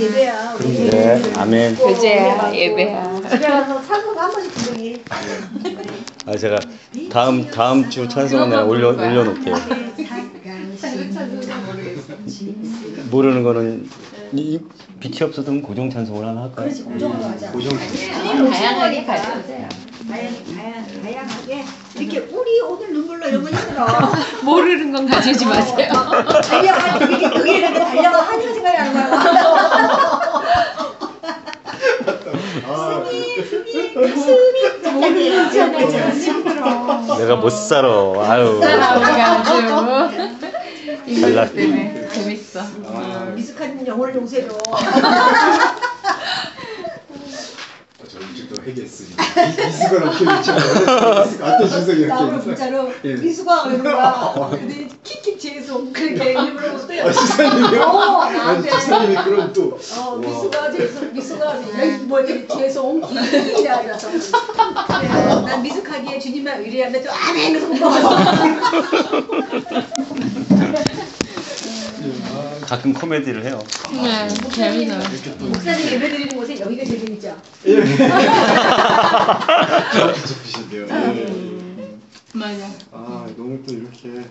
예배야. 네, 아멘. 교제야, 예배야. 집에 가서 찬송 한 번씩 부르기. 아, 제가 다음 주 찬송은 내가 올려놓을게요. 모르는 거는 빛이 없어도 고정 찬송을 하나 할까요? 그렇지, 고정으로 하자. 고정. 다양하게 가져오세요. 다양하게 이렇게 우리 오늘 눈물로 이런 건 힘들어. 모르는 건 가져오지 마세요. 달려가 그게 이렇게 달려가 하니까 생각이 나는 거야. 내가 못 살아. 아유. 이거 때문에 재밌어. 미숙한 영혼을 용서해줘. 저 일찍도 회개했으니까 미수가 어떻게 됐죠? 어떤 주석이 나 오늘 이렇게 문자로 예. 미수가 그러는 거야. 근데 킥킥 죄송 그렇게 일부러 써요. 시사님이요? 아니 나한테. 시사님이 그럼 또 미수가 죄송, 미수가 뭐지 죄송 킥킥이라 그래서. 난 미숙하기에 주님만 의뢰하면 또 아멘 그래서 공부하고. 가끔 코미디를 해요. 네, 재밌어요. 목사님 예배드리는 곳에 여기가 제일 재밌죠. 정확히 짚으신데요. 맞아. 아 너무 또 이렇게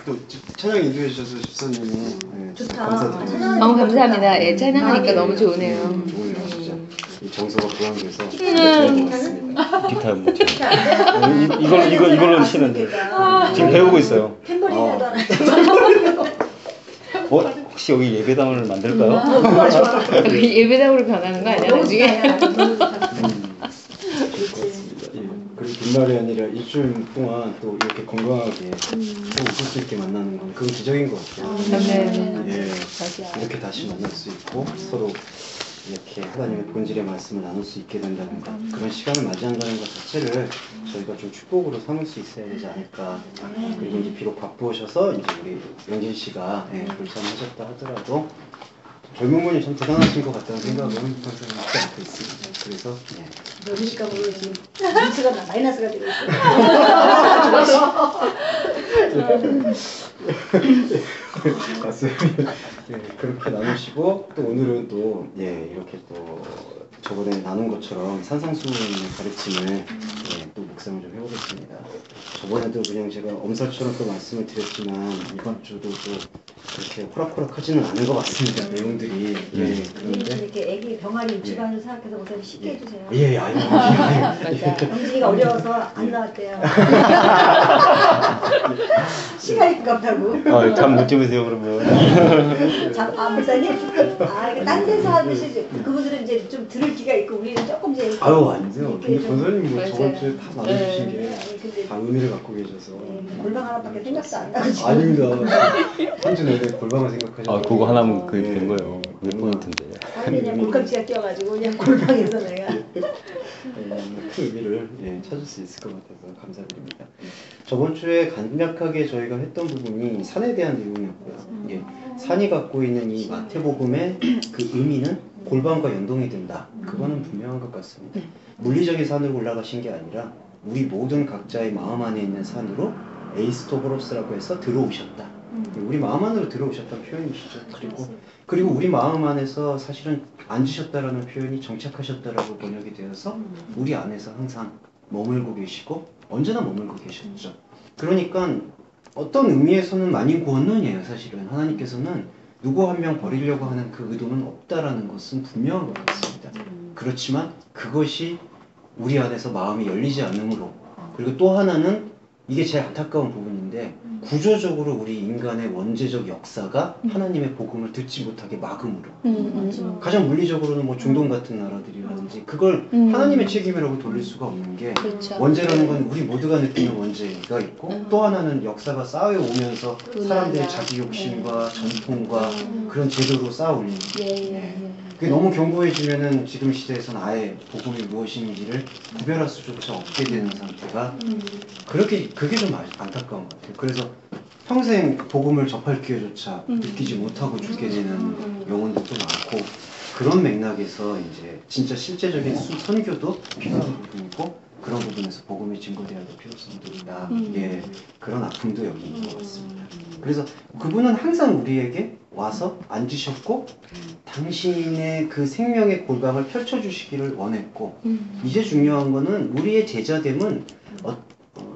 또 찬양 인도해 주셔서 집사님이 좋다. 감사드립니다. 너무 감사합니다. 예, 찬양하니까 너무 좋으네요. 좋네요 진짜. 이 정서가 부양돼서 좋은 것 같습니다. 기타 못 쳐. 이걸로 치는데 지금 배우고 있어요. 탬버린이라도 하나. 혹시 여기 예배당을 만들까요? 예배당으로 변하는 거 아니야 나중에? 그리고 빈말이 아니라 일주일 동안 또 이렇게 건강하게 또 웃을 수 있게 만나는 건 그건 기적인 것 같아요. 네. 예, 이렇게 다시 만날 수 있고 서로 이렇게 하나님의 본질의 말씀을 나눌 수 있게 된다는 것, 그런 시간을 맞이한다는 것 자체를 저희가 좀 축복으로 삼을 수 있어야 되지 않을까. 그리고 이제 비록 바쁘셔서 이제 우리 영진 씨가 불참하셨다 하더라도 젊은 분이 참 대단하신 것 같다는 생각은 항상 갖고 있습니다. 그래서 그러니까 모르지. 미수가 마이너스가 되고 있어. 맞습니다. 그렇게 나누시고 또 오늘은 또 이렇게 또 저번에 나눈 것처럼 산상수훈의 가르침을 또 묵상을 좀 해보겠습니다. 저번에도 그냥 제가 엄살처럼 또 말씀을 드렸지만 이번 주도 또 그렇게 호락호락하지는 않은 것 같습니다. 내용들이. 그런데 이렇게 애기 병아리 유치반을 생각해서 목사님 쉽게 해주세요. 아유. 영진이가 어려워서 안 나왔대요. 시간이 가깝다고. 잠 못 주무세요 그러면. 목사님? 이거 딴 데서 하듯이 그분들은 이제 좀 들을 기가 있고 우리는 조금 이제. 아유 아니죠. 근데 권사님 뭐 맞아요. 저번 주에 다 나눠주신 게 근데 다 의미를 갖고 계셔서. 골방 하나밖에 생각도 안 나고 지금. 아닙니다. 한주 내내 골방을 생각하셔서. 그거 하나면 그게 된 거예요. 그게 포인트인데. 그냥 골깍지가 껴가지고 그냥 골방에서 내가. 그 의미를 찾을 수 있을 것 같아서 감사드립니다. 저번 주에 간략하게 저희가 했던 부분이 산에 대한 내용이었고요. 산이 갖고 있는 이 마태복음의 그 의미는 골방과 연동이 된다. 그거는 분명한 것 같습니다. 물리적인 산으로 올라가신 게 아니라 우리 모든 각자의 마음 안에 있는 산으로 에이스토브로스라고 해서 들어오셨다. 우리 마음 안으로 들어오셨다는 표현이시죠. 그리고 우리 마음 안에서 사실은 앉으셨다라는 표현이 정착하셨다라고 번역이 되어서 우리 안에서 항상 머물고 계시고 언제나 머물고 계셨죠. 그러니까 어떤 의미에서는 만인구원론이에요. 사실은 하나님께서는 누구 한 명 버리려고 하는 그 의도는 없다라는 것은 분명한 것 같습니다. 그렇지만 그것이 우리 안에서 마음이 열리지 않으므로, 그리고 또 하나는 이게 제일 안타까운 부분인데 구조적으로 우리 인간의 원죄적 역사가 하나님의 복음을 듣지 못하게 막음으로 가장 물리적으로는 뭐 중동 같은 나라들이라든지 그걸 하나님의 책임이라고 돌릴 수가 없는 게 그렇죠. 원죄라는 건 우리 모두가 느끼는 원죄가 있고 또 하나는 역사가 쌓여오면서 사람들의 자기 욕심과 전통과 그런 제도로 쌓아올리는 그게 너무 견고해지면은 지금 시대에서는 아예 복음이 무엇인지를 구별할 수조차 없게 되는 상태가 그게 좀 안타까운 것 같아요. 그래서 평생 복음을 접할 기회조차 느끼지 못하고 죽게 되는 영혼들도 많고, 그런 맥락에서 이제 진짜 실제적인 선교도 필요한 부분이고 그런 부분에서 복음이 증거되어야 될 필요성도 있다. 예, 그런 아픔도 여기 있는 것 같습니다. 그래서 그분은 항상 우리에게 와서 앉으셨고 당신의 그 생명의 골방을 펼쳐주시기를 원했고 이제 중요한 거는 우리의 제자됨은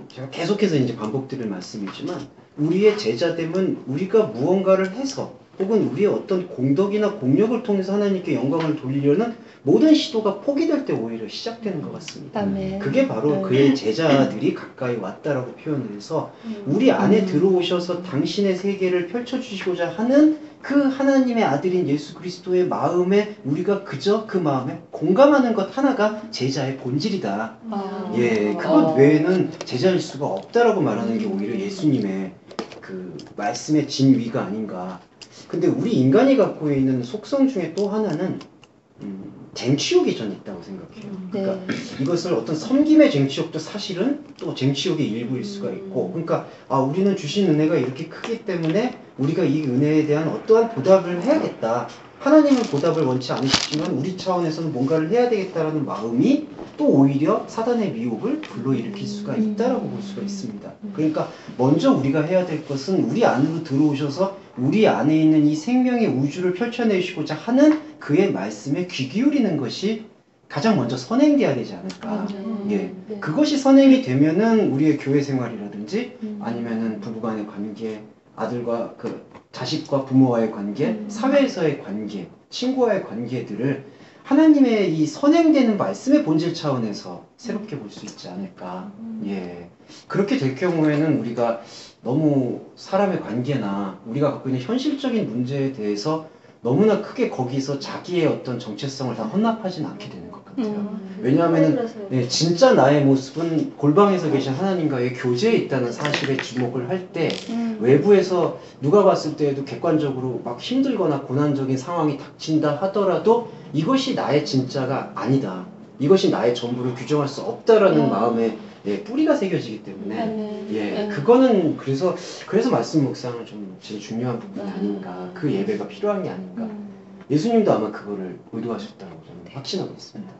제가 계속해서 이제 반복드릴 말씀이지만 우리의 제자됨은 우리가 무언가를 해서 혹은 우리의 어떤 공덕이나 공력을 통해서 하나님께 영광을 돌리려는 모든 시도가 포기될 때 오히려 시작되는 것 같습니다. 아멘. 그게 바로 그의 제자들이 가까이 왔다라고 표현을 해서 우리 안에 들어오셔서 당신의 세계를 펼쳐주시고자 하는 그 하나님의 아들인 예수 그리스도의 마음에 우리가 그저 그 마음에 공감하는 것 하나가 제자의 본질이다. 예, 그것 외에는 제자일 수가 없다라고 말하는 게 오히려 예수님의 그 말씀의 진위가 아닌가. 근데 우리 인간이 갖고 있는 속성 중에 또 하나는 쟁취욕이 전 있다고 생각해요. 그러니까 이것을 어떤 섬김의 쟁취욕도 사실은 또 쟁취욕의 일부일 수가 있고, 그러니까 우리는 주신 은혜가 이렇게 크기 때문에 우리가 이 은혜에 대한 어떠한 보답을 해야겠다. 하나님은 보답을 원치 않으시지만 우리 차원에서는 뭔가를 해야 되겠다라는 마음이 또 오히려 사단의 미혹을 불러일으킬 수가 있다라고 볼 수가 있습니다. 그러니까 먼저 우리가 해야 될 것은 우리 안으로 들어오셔서 우리 안에 있는 이 생명의 우주를 펼쳐내시고자 하는 그의 말씀에 귀 기울이는 것이 가장 먼저 선행돼야 되지 않을까. 예, 그것이 선행이 되면은 우리의 교회 생활이라든지 아니면은 부부간의 관계, 아들과 그 자식과 부모와의 관계, 사회에서의 관계, 친구와의 관계들을 하나님의 이 선행되는 말씀의 본질 차원에서 새롭게 볼 수 있지 않을까. 예, 그렇게 될 경우에는 우리가 너무 사람의 관계나 우리가 갖고 있는 현실적인 문제에 대해서 너무나 크게 거기서 자기의 어떤 정체성을 다 헌납하지는 않게 되는 것 같아요. 왜냐하면 진짜 나의 모습은 골방에서 계신 하나님과의 교제에 있다는 사실에 주목을 할 때 외부에서 누가 봤을 때에도 객관적으로 막 힘들거나 고난적인 상황이 닥친다 하더라도 이것이 나의 진짜가 아니다. 이것이 나의 전부를 규정할 수 없다라는 마음에 뿌리가 새겨지기 때문에 그거는 그래서 말씀 묵상은 좀 제일 중요한 부분이 아닌가. 그 예배가 필요한 게 아닌가. 예수님도 아마 그거를 의도하셨다고 저는 확신하고 있습니다.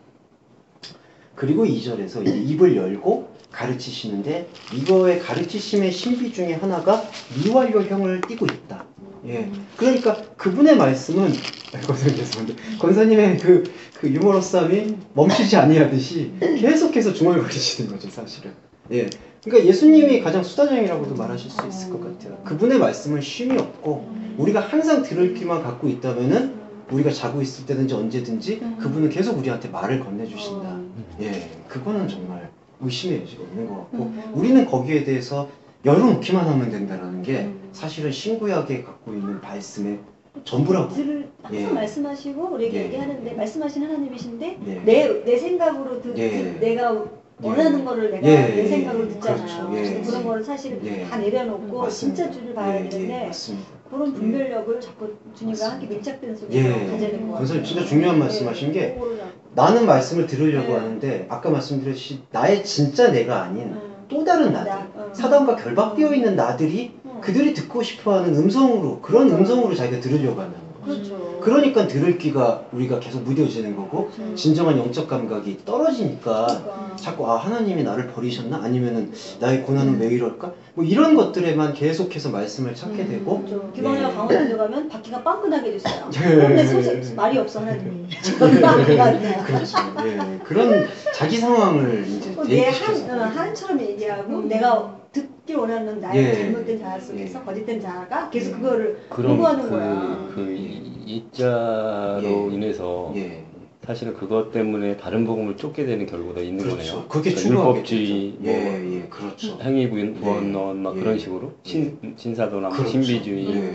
그리고 2절에서 이제 입을 열고 가르치시는데 이거의 가르치심의 신비 중에 하나가 미완료형을 띠고 있다. 예, 그러니까 그분의 말씀은 권사님의 그 유머러스함이 멈추지 아니하듯이 계속해서 중얼거리시는 거죠, 사실은. 예, 그러니까 예수님이 가장 수다쟁이라고도 말하실 수 있을 것 같아요. 그분의 말씀은 쉼이 없고 우리가 항상 들을 귀만 갖고 있다면은 우리가 자고 있을 때든지 언제든지 그분은 계속 우리한테 말을 건네주신다. 예, 그거는 정말 의심의 여지가 없는 것 같고 우리는 거기에 대해서 열어놓기만 하면 된다는 게 사실은 신구약에 갖고 있는 말씀의 전부라고. 항상 말씀하시고 우리에게 얘기하는데 말씀하신 하나님이신데 네. 내 생각으로 내가 원하는 거를 내가 내 생각으로 듣잖아요. 그렇죠. 그런 거를 사실 다 내려놓고 맞습니다. 진짜 주를 봐야 되는데 맞습니다. 그런 분별력을 자꾸 주님과 함께 밀착된 속에서 가져야 되는 것 같아요. 그래서 진짜 중요한 말씀하신 게 나는 말씀을 들으려고 하는데 아까 말씀드렸듯이 나의 진짜 내가 아닌 또 다른 나들, 사단과 결박되어 있는 나들이 그들이 듣고 싶어하는 음성으로 그런 음성으로 자기가 들으려고 하는 거죠. 그렇죠. 그러니까 들을 귀가 우리가 계속 무뎌지는 거고 진정한 영적 감각이 떨어지니까 자꾸 하나님이 나를 버리셨나? 아니면은 나의 고난은 왜 이럴까? 뭐 이런 것들에만 계속해서 말씀을 찾게 되고 기광이가 강원도 가면 바퀴가 빵끈하게 됐어요. 그런데 말이 없어 하나님이. 그렇죠. 예, 그런 자기 상황을 이제 내 하나처럼 얘기하고 내가 듣기 원하는 나의 잘못된 자아 속에서 거짓된 자아가 계속 그거를 요구하는 거야. 그 이자로 인해서 사실은 그것 때문에 다른 복음을 쫓게 되는 결과가 있는 거네요. 그게 그러니까 율법주의, 그렇죠. 행위구원 막 그런 식으로 신사도나 뭐 신비주의.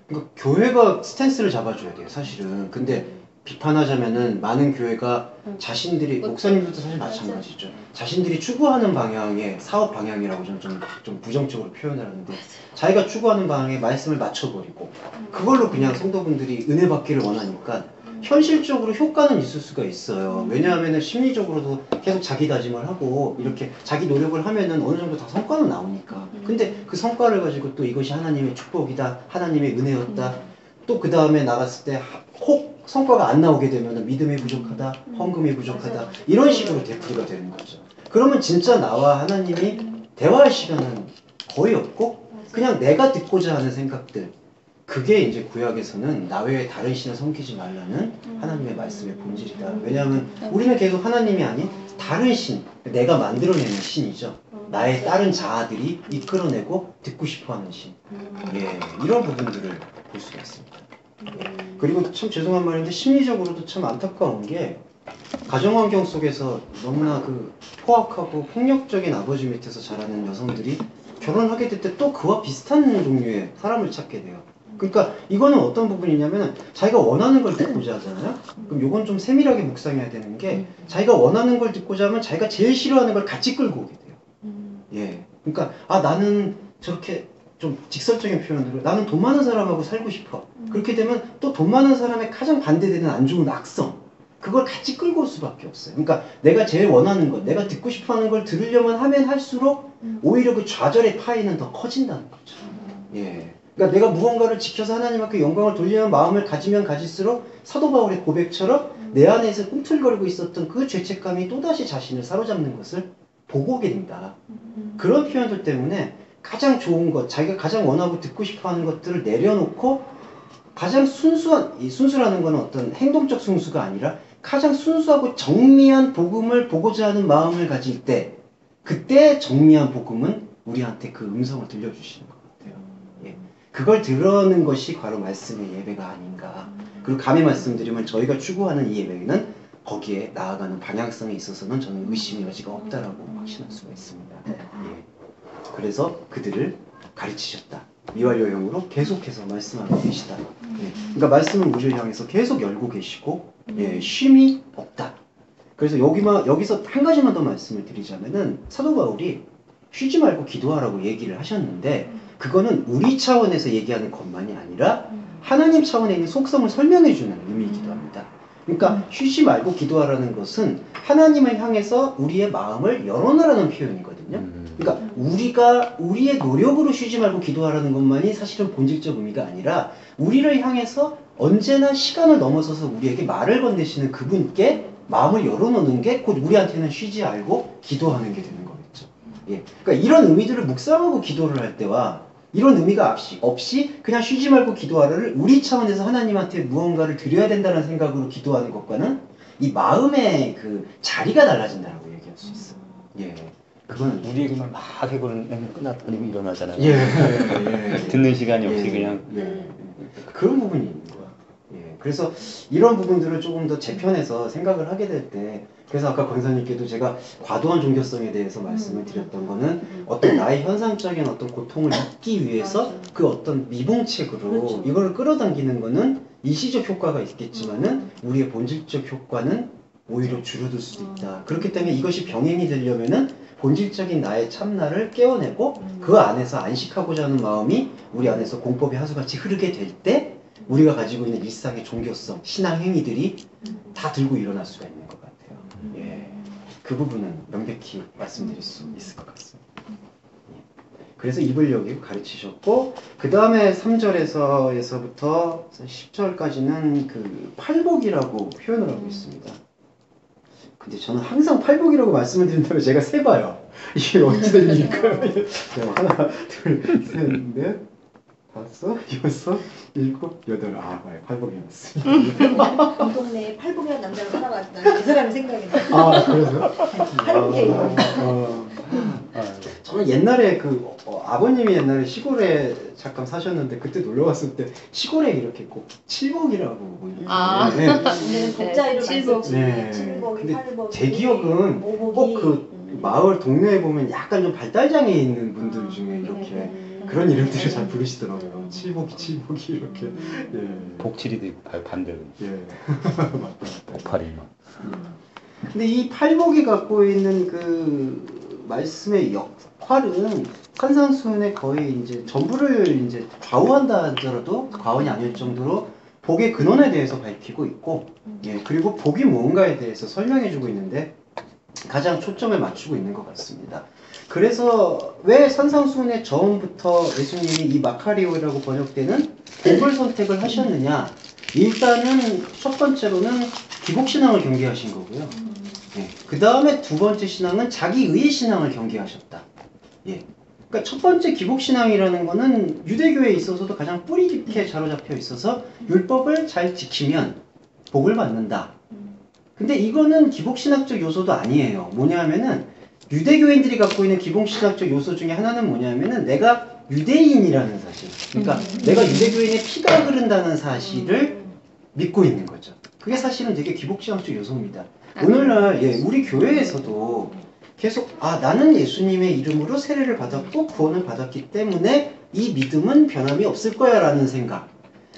그러니까 교회가 스탠스를 잡아줘야 돼요, 사실은. 근데 비판하자면은 많은 교회가 자신들이 목사님들도 사실 마찬가지죠. 자신들이 추구하는 방향의 사업 방향이라고 저는 좀 부정적으로 표현을 하는데 자기가 추구하는 방향에 말씀을 맞춰버리고 그걸로 그냥 성도분들이 은혜 받기를 원하니까 현실적으로 효과는 있을 수가 있어요. 왜냐하면은 심리적으로도 계속 자기 다짐을 하고 이렇게 자기 노력을 하면은 어느 정도 다 성과는 나오니까. 근데 그 성과를 가지고 또 이것이 하나님의 축복이다, 하나님의 은혜였다. 또 그 다음에 나갔을 때 혹 성과가 안 나오게 되면 믿음이 부족하다, 헌금이 부족하다 이런 식으로 되풀이가 되는 거죠. 그러면 진짜 나와 하나님이 대화할 시간은 거의 없고 그냥 내가 듣고자 하는 생각들, 그게 이제 구약에서는 나 외에 다른 신을 섬기지 말라는 하나님의 말씀의 본질이다. 왜냐하면 우리는 계속 하나님이 아닌 다른 신, 내가 만들어내는 신이죠. 나의 다른 자아들이 이끌어내고 듣고 싶어하는 신. 예, 이런 부분들을 볼 수가 있습니다. 예. 그리고 참 죄송한 말인데 심리적으로도 참 안타까운 게 가정환경 속에서 너무나 그 포악하고 폭력적인 아버지 밑에서 자라는 여성들이 결혼하게 될 때 또 그와 비슷한 종류의 사람을 찾게 돼요. 그러니까 이거는 어떤 부분이냐면 자기가 원하는 걸 듣고자 하잖아요. 그럼 이건 좀 세밀하게 묵상해야 되는 게 자기가 원하는 걸 듣고자 하면 자기가 제일 싫어하는 걸 같이 끌고 오게 돼요. 예. 그러니까 나는 저렇게 좀 직설적인 표현으로 나는 돈 많은 사람하고 살고 싶어. 그렇게 되면 또 돈 많은 사람의 가장 반대되는 안 좋은 악성. 그걸 같이 끌고 올 수밖에 없어요. 그러니까 내가 제일 원하는 것, 내가 듣고 싶어하는 걸 들으려면 하면 할수록 오히려 그 좌절의 파이는 더 커진다는 거죠. 예. 그러니까 내가 무언가를 지켜서 하나님 앞에 영광을 돌리는 마음을 가지면 가질수록 사도 바울의 고백처럼 내 안에서 꿈틀거리고 있었던 그 죄책감이 또다시 자신을 사로잡는 것을 보고 오게 된다. 그런 표현들 때문에 가장 좋은 것, 자기가 가장 원하고 듣고 싶어하는 것들을 내려놓고 가장 순수한, 이 순수라는 건 어떤 행동적 순수가 아니라 가장 순수하고 정미한 복음을 보고자 하는 마음을 가질 때 그때 정미한 복음은 우리한테 그 음성을 들려주시는 것 같아요. 예. 그걸 들어는 것이 바로 말씀의 예배가 아닌가. 그리고 감히 말씀드리면 저희가 추구하는 이 예배는 거기에 나아가는 방향성에 있어서는 저는 의심의 여지가 없다라고 확신할 수가 있습니다. 예. 그래서 그들을 가르치셨다. 미완료형으로 계속해서 말씀하고 계시다. 예. 그러니까 말씀을 우리를 향해서 계속 열고 계시고 예, 쉼이 없다. 그래서 여기서 한 가지만 더 말씀을 드리자면은 사도 바울이 쉬지 말고 기도하라고 얘기를 하셨는데 그거는 우리 차원에서 얘기하는 것만이 아니라 하나님 차원에 있는 속성을 설명해 주는 의미이기도 합니다. 그러니까 쉬지 말고 기도하라는 것은 하나님을 향해서 우리의 마음을 열어놓으라는 표현이거든요. 그러니까 우리가 우리의 노력으로 쉬지 말고 기도하라는 것만이 사실은 본질적 의미가 아니라 우리를 향해서 언제나 시간을 넘어서서 우리에게 말을 건네시는 그분께 마음을 열어놓는 게 곧 우리한테는 쉬지 말고 기도하는 게 되는 거겠죠. 예. 그러니까 이런 의미들을 묵상하고 기도를 할 때와 이런 의미가 없이 그냥 쉬지 말고 기도하라를 우리 차원에서 하나님한테 무언가를 드려야 된다는 생각으로 기도하는 것과는 이 마음의 그 자리가 달라진다고 얘기할 수 있어요. 예. 그건 우리 얘기만 막 해고는 끝났더니 일어나잖아요. 예. 듣는 시간이 없이 그냥. 그런 부분이 있는 거야. 예. 그래서 이런 부분들을 조금 더 제 편에서 생각을 하게 될 때, 그래서 아까 강사님께도 제가 과도한 종교성에 대해서 말씀을 드렸던 거는 어떤 나의 현상적인 어떤 고통을 잊기 위해서 그 어떤 미봉책으로 그렇죠. 이거를 끌어당기는 거는 일시적 효과가 있겠지만은 우리의 본질적 효과는 오히려 줄어들 수도 있다. 그렇기 때문에 이것이 병행이 되려면은 본질적인 나의 참나를 깨어내고 그 안에서 안식하고자 하는 마음이 우리 안에서 공법의 하수같이 흐르게 될 때 우리가 가지고 있는 일상의 종교성, 신앙 행위들이 다 들고 일어날 수가 있는 것 같아요. 예, 그 부분은 명백히 말씀드릴 수 있을 것 같습니다. 예. 그래서 입을 여기고 가르치셨고 그 다음에 3절에서부터 10절까지는 그 팔복이라고 표현을 하고 있습니다. 근데 저는 항상 팔복이라고 말씀을 드린다면 제가 세봐요. 이게 어찌 된 일일까요? 하나, 둘, 셋, 넷, 다섯, 여섯, 일곱, 여덟, 팔복이었습니다. 이 동네에 팔복이라는 남자가 살아가지고 그 사람이 생각이 나. 그래서? 팔복이 저는 옛날에 아버님이 옛날에 시골에 잠깐 사셨는데 그때 놀러 갔을 때 시골에 이렇게 꼭 칠복이라고 우리는 복자이를 칠복. 많이 네. 칠복이, 근데 팔복이, 제 기억은 오복이. 꼭 그 마을 동네에 보면 약간 좀 발달장애 있는 분들 중에 이렇게 그런 이름들을 잘 부르시더라고요. 칠복이 이렇게. 예. 복칠이도 있고 반대로. 예. 복팔이 막. 근데 이 팔복이 갖고 있는 그 말씀의 역할은 산상수훈의 거의 이제 전부를 이제 좌우한다 하더라도 과언이 아닐 정도로 복의 근원에 대해서 밝히고 있고, 예, 그리고 복이 무언가에 대해서 설명해주고 있는데 가장 초점을 맞추고 있는 것 같습니다. 그래서 왜 산상수훈의 처음부터 예수님이 이 마카리오라고 번역되는 복을 선택을 하셨느냐? 일단은 첫 번째로는 기복신앙을 경계하신 거고요. 예. 그 다음에 두 번째 신앙은 자기의의 신앙을 경계하셨다. 예. 그러니까 첫 번째 기복신앙이라는 거는 유대교에 있어서도 가장 뿌리 깊게 자로잡혀 있어서 율법을 잘 지키면 복을 받는다. 근데 이거는 기복신학적 요소도 아니에요. 뭐냐면은 유대교인들이 갖고 있는 기복신학적 요소 중에 하나는 뭐냐면은 내가 유대인이라는 사실. 그러니까 내가 유대교인의 피가 흐른다는 사실을 믿고 있는 거죠. 그게 사실은 되게 기복신학적 요소입니다. 오늘날 우리 교회에서도 계속 나는 예수님의 이름으로 세례를 받았고 구원을 받았기 때문에 이 믿음은 변함이 없을 거야 라는 생각.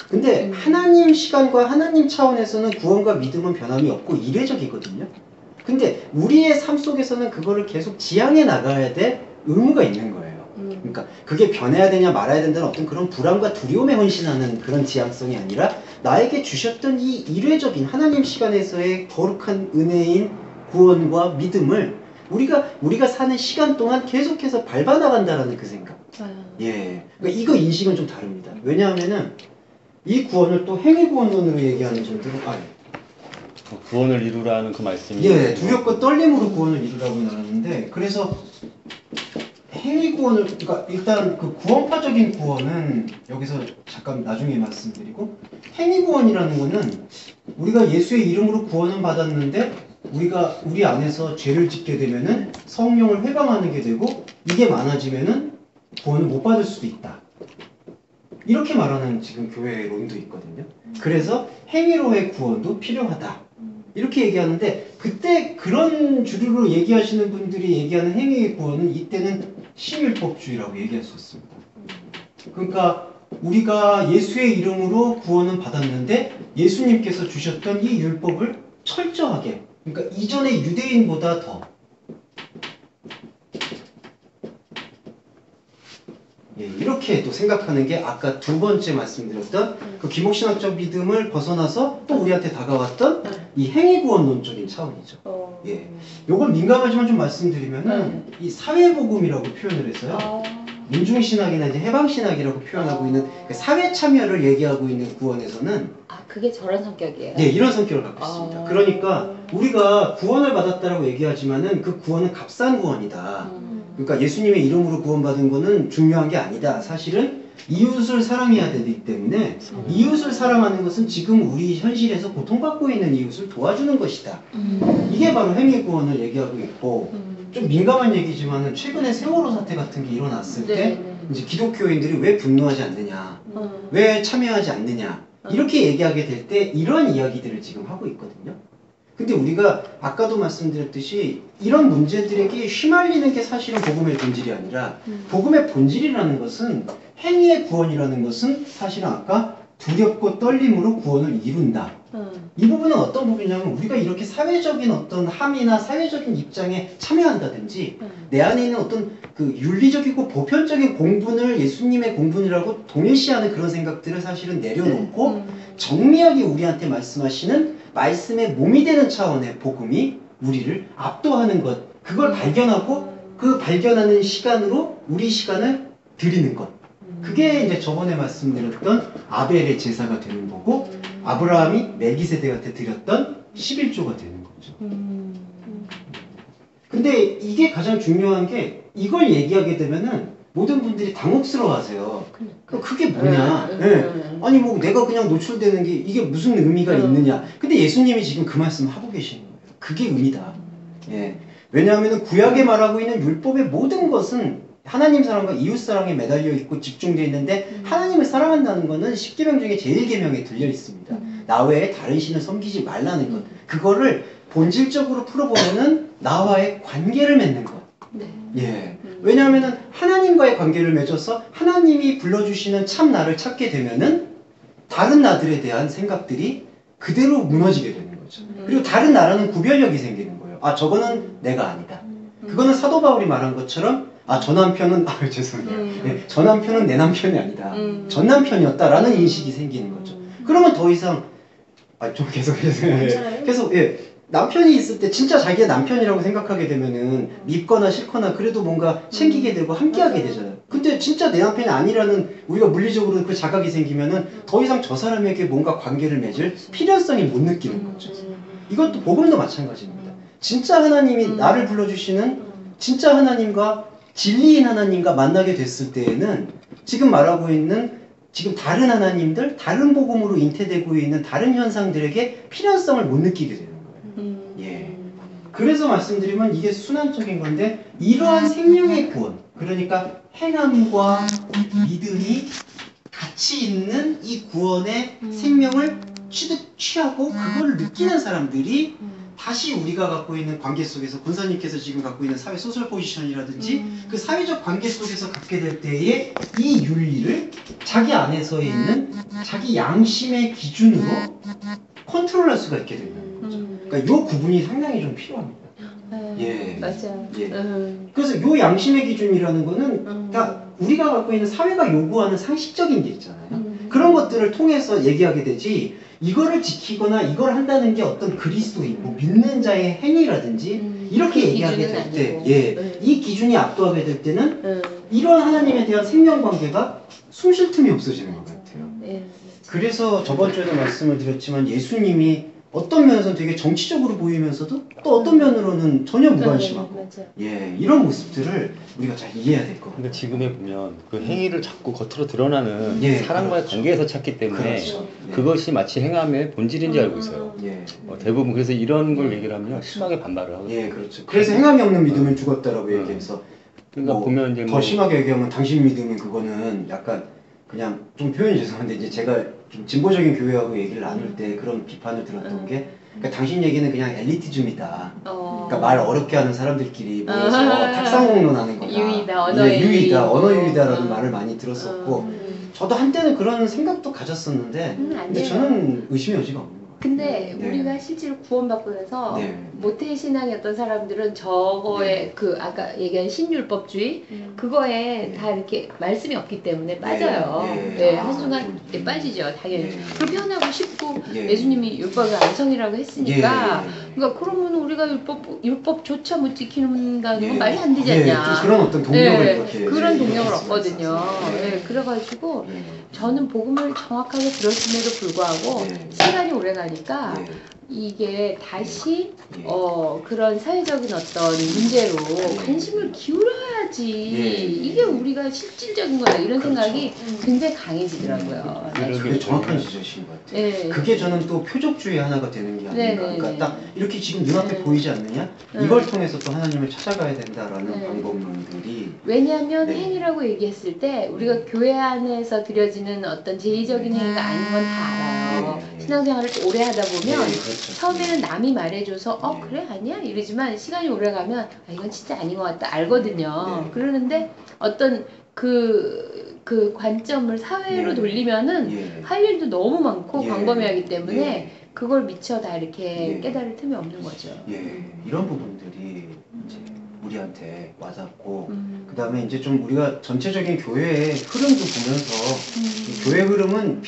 근데 하나님 시간과 하나님 차원에서는 구원과 믿음은 변함이 없고 이례적이거든요. 근데 우리의 삶 속에서는 그거를 계속 지향해 나가야 될 의무가 있는 거예요. 그러니까 그게 변해야 되냐 말아야 된다는 어떤 그런 불안과 두려움에 헌신하는 그런 지향성이 아니라 나에게 주셨던 이 이례적인 하나님 시간에서의 거룩한 은혜인 구원과 믿음을 우리가 사는 시간 동안 계속해서 밟아나간다라는 그 생각. 예. 그러니까 이거 인식은 좀 다릅니다. 왜냐하면은 이 구원을 또 행위구원론으로 얘기하는 분들은 구원을 이루라는 그 말씀이 두렵고 떨림으로 구원을 이루라고 나왔는데 그래서 행위구원을 그러니까 일단 그 구원파적인 구원은 여기서 잠깐 나중에 말씀드리고 행위구원이라는 거는 우리가 예수의 이름으로 구원은 받았는데 우리가 우리 안에서 죄를 짓게 되면은 성령을 회방하는 게 되고 이게 많아지면은 구원을 못 받을 수도 있다. 이렇게 말하는 지금 교회론도 있거든요. 그래서 행위로의 구원도 필요하다. 이렇게 얘기하는데 그때 그런 주류로 얘기하시는 분들이 얘기하는 행위의 구원은 이때는 신율법주의라고 얘기할 수 있습니다. 그러니까 우리가 예수의 이름으로 구원은 받았는데 예수님께서 주셨던 이 율법을 철저하게 그러니까 이전의 유대인보다 더 이렇게 또 생각하는 게 아까 두 번째 말씀드렸던 그 기복신학적 믿음을 벗어나서 또 우리한테 다가왔던 이 행위구원론적인 차원이죠. 요걸 민감하지만 좀 말씀드리면은 이 사회복음이라고 표현을 했어요. 민중신학이나 이제 해방신학이라고 표현하고 있는 그 사회 참여를 얘기하고 있는 구원에서는 그게 저런 성격이에요? 이런 성격을 갖고 있습니다. 그러니까 우리가 구원을 받았다라고 얘기하지만은 그 구원은 값싼 구원이다. 그러니까 예수님의 이름으로 구원받은 거는 중요한 게 아니다. 사실은 이웃을 사랑해야 되기 때문에 이웃을 사랑하는 것은 지금 우리 현실에서 고통받고 있는 이웃을 도와주는 것이다. 이게 바로 행위구원을 얘기하고 있고 좀 민감한 얘기지만은 최근에 세월호 사태 같은 게 일어났을 때 이제 기독교인들이 왜 분노하지 않느냐, 왜 참여하지 않느냐 이렇게 얘기하게 될 때 이런 이야기들을 지금 하고 있거든요. 근데 우리가 아까도 말씀드렸듯이 이런 문제들에게 휘말리는 게 사실은 복음의 본질이 아니라 복음의 본질이라는 것은 행위의 구원이라는 것은 사실은 아까 두렵고 떨림으로 구원을 이룬다. 이 부분은 어떤 부분이냐면 우리가 이렇게 사회적인 어떤 함이나 사회적인 입장에 참여한다든지 내 안에 있는 어떤 그 윤리적이고 보편적인 공분을 예수님의 공분이라고 동일시하는 그런 생각들을 사실은 내려놓고 정밀하게 우리한테 말씀하시는 말씀의 몸이 되는 차원의 복음이 우리를 압도하는 것 그걸 발견하고 그 발견하는 시간으로 우리 시간을 드리는 것 그게 이제 저번에 말씀드렸던 아벨의 제사가 되는 거고 아브라함이 멜기세덱한테 드렸던 11조가 되는 거죠. 근데 이게 가장 중요한 게 이걸 얘기하게 되면은 모든 분들이 당혹스러워하세요. 그게 뭐냐? 아니 뭐 내가 그냥 노출되는 게 이게 무슨 의미가 있느냐? 근데 예수님이 지금 그 말씀을 하고 계시는 거예요. 그게 의미다. 왜냐하면 구약에 말하고 있는 율법의 모든 것은 하나님 사랑과 이웃 사랑에 매달려 있고 집중되어 있는데 하나님을 사랑한다는 것은 십계명 중에 제1계명에 들려 있습니다. 나 외에 다른 신을 섬기지 말라는 것. 그거를 본질적으로 풀어보면은 나와의 관계를 맺는 것. 왜냐하면은 하나님과의 관계를 맺어서 하나님이 불러주시는 참 나를 찾게 되면은 다른 나들에 대한 생각들이 그대로 무너지게 되는 거죠. 그리고 다른 나라는 구별력이 생기는 거예요. 저거는 내가 아니다. 그거는 사도 바울이 말한 것처럼 저 남편은 죄송해요. 저 남편은 내 남편이 아니다. 전 남편이었다라는 인식이 생기는 거죠. 그러면 더 이상 좀 계속 남편이 있을 때 진짜 자기의 남편이라고 생각하게 되면은 밉거나 싫거나 그래도 뭔가 챙기게 되고 함께하게 되잖아요. 근데 진짜 내 남편이 아니라는 우리가 물리적으로 그 자각이 생기면은 더 이상 저 사람에게 뭔가 관계를 맺을 필요성이 못 느끼는 거죠. 이것도 복음도 마찬가지입니다. 진짜 하나님이 나를 불러주시는 진짜 하나님과 진리인 하나님과 만나게 됐을 때에는 지금 말하고 있는 지금 다른 하나님들, 다른 복음으로 잉태되고 있는 다른 현상들에게 필요성을 못 느끼게 되는 거예요. 예. 그래서 말씀드리면 이게 순환적인 건데 이러한 생명의 구원, 그러니까 행함과 믿음이 같이 있는 이 구원의 생명을 취하고 그걸 느끼는 사람들이 다시 우리가 갖고 있는 관계 속에서 권사님께서 지금 갖고 있는 사회 소셜 포지션이라든지 그 사회적 관계 속에서 갖게 될 때에 이 윤리를 자기 안에서 있는 자기 양심의 기준으로 컨트롤할 수가 있게 되는 거죠. 그러니까 이 구분이 상당히 좀 필요합니다. 예. 맞아요. 예. 그래서 이 양심의 기준이라는 거는 다 우리가 갖고 있는 사회가 요구하는 상식적인 게 있잖아요. 그런 것들을 통해서 얘기하게 되지 이거를 지키거나 이걸 한다는 게 어떤 그리스도인, 뭐 믿는 자의 행위라든지 이렇게 얘기하게 될 때, 예, 이 기준이 압도하게 될 때는 이런 하나님에 대한 생명관계가 숨 쉴 틈이 없어지는 것 같아요. 그래서 저번 주에도 말씀을 드렸지만 예수님이 어떤 면에서는 되게 정치적으로 보이면서도 또 어떤 면으로는 전혀 무관심하고 예, 이런 모습들을 우리가 잘 이해해야 될 것 같아요. 그러니까 지금에 보면 그 행위를 자꾸 겉으로 드러나는 예, 사람과의 그렇죠. 관계에서 찾기 때문에 그렇죠. 예. 그것이 마치 행함의 본질인지 알고 있어요. 예. 대부분 그래서 이런 걸 얘기를 하면 심하게 반발을 하거든요. 예, 그렇죠. 그래서 행함이 없는 믿음은 죽었다라고 얘기해서 그러니까 뭐 보면 이제 더 심하게 얘기하면 당신 믿음은 그거는 약간 그냥 좀 표현이 죄송한데 이제 제가 좀 진보적인 교회하고 얘기를 나눌 때 그런 비판을 들었던 게 그러니까 당신 얘기는 그냥 엘리티즘이다. 그러니까 말 어렵게 하는 사람들끼리 모여서 탁상공론하는 거다. 유의다, 언어의 예, 유의다, 언어 유의. 유의다라는 말을 많이 들었었고 저도 한때는 그런 생각도 가졌었는데 근데 아니에요. 저는 의심의 여지가 없는 거예요. 근데 네. 우리가 실제로 구원받고 나서 네. 모태 신앙이었던 사람들은 저거에 그 아까 얘기한 신율법주의 그거에 다 이렇게 말씀이 없기 때문에 빠져요. 네. 네, 아, 한순간 빠지죠, 당연히. 네. 불편하고 싶고 예. 예수님이 율법의 완성이라고 했으니까 예. 그러니까 그러면 우리가 율법조차 못 지키는 건 예. 말이 안 되지 예, 않냐. 좀 그런 어떤 동력을 네, 이렇게 그런 예, 동력을 예, 얻거든요. 예. 네, 그래가지고 예. 저는 복음을 정확하게 들었음에도 불구하고 네. 시간이 오래 가니까 예. 이게 다시 예. 그런 사회적인 어떤 문제로 예. 관심을 기울여야지 예. 이게 우리가 실질적인 거야 이런 그렇죠. 생각이 굉장히 강해지더라고요. 그게 정확한 지적이신 것 같아요. 네. 그게 저는 또 표적주의 하나가 되는 게 아닌가. 네, 그러니까 네, 딱 이렇게 지금 눈앞에 네. 보이지 않느냐? 네. 이걸 통해서 또 하나님을 찾아가야 된다라는 네. 방법론들이 왜냐하면 네. 행위라고 얘기했을 때 우리가 교회 안에서 드려지는 어떤 제의적인 행위가 아닌 건 다 알아요. 네. 신앙생활을 오래 하다 보면 네, 그렇죠. 처음에는 남이 말해줘서 네. 그래 아니야 이러지만 시간이 오래 가면 이건 진짜 아닌 것 같다 알거든요. 네. 그러는데 어떤 그 관점을 사회로 네. 돌리면은 예. 할 일도 너무 많고 예. 광범위하기 때문에 예. 그걸 미처 다 이렇게 예. 깨달을 틈이 없는 거죠. 예. 이런 부분들이 이제 우리한테 와닿고 음. 그다음에 이제 좀 우리가 전체적인 교회의 흐름도 보면서 이 교회 흐름은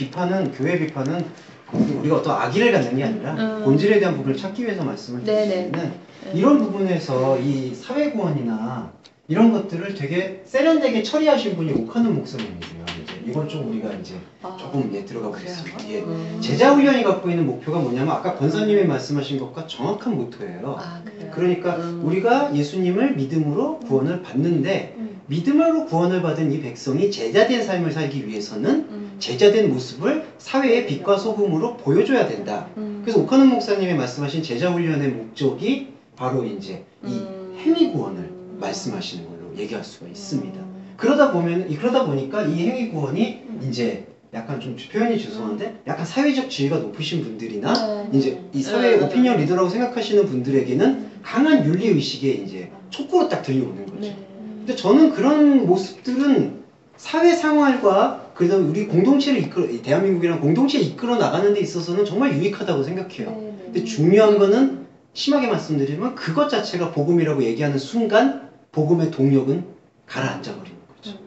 교회 비판은 우리가 어떤 악의를 갖는 게 아니라 본질에 대한 부분을 찾기 위해서 말씀을 네네. 드리는 이런 부분에서 이 사회구원이나 이런 것들을 되게 세련되게 처리하신 분이 오카는 목사님이세요. 이제 이건 좀 우리가 이제 조금 들어가 보겠습니다. 예. 제자 훈련이 갖고 있는 목표가 뭐냐면 아까 권사님이 말씀하신 것과 정확한 모토예요. 그래요? 그러니까 우리가 예수님을 믿음으로 구원을 받는데 믿음으로 구원을 받은 이 백성이 제자된 삶을 살기 위해서는 제자된 모습을 사회의 빛과 소금으로 보여줘야 된다. 그래서 오카는 목사님이 말씀하신 제자 훈련의 목적이 바로 이제 이 행위 구원을 말씀하시는 걸로 얘기할 수가 있습니다. 그러다 보니까 이 행위 구원이 이제 약간 좀 표현이 죄송한데 약간 사회적 지위가 높으신 분들이나 이제 이 사회 오피니언 리더라고 생각하시는 분들에게는 강한 윤리 의식에 이제 촉구로 딱 들려오는 거죠. 근데 저는 그런 모습들은 사회 생활과 그다음 우리 공동체를 대한민국이랑 공동체를 이끌어 나가는 데 있어서는 정말 유익하다고 생각해요. 근데 중요한 거는 심하게 말씀드리면 그것 자체가 복음이라고 얘기하는 순간 복음의 동력은 가라앉아 버리는 거죠.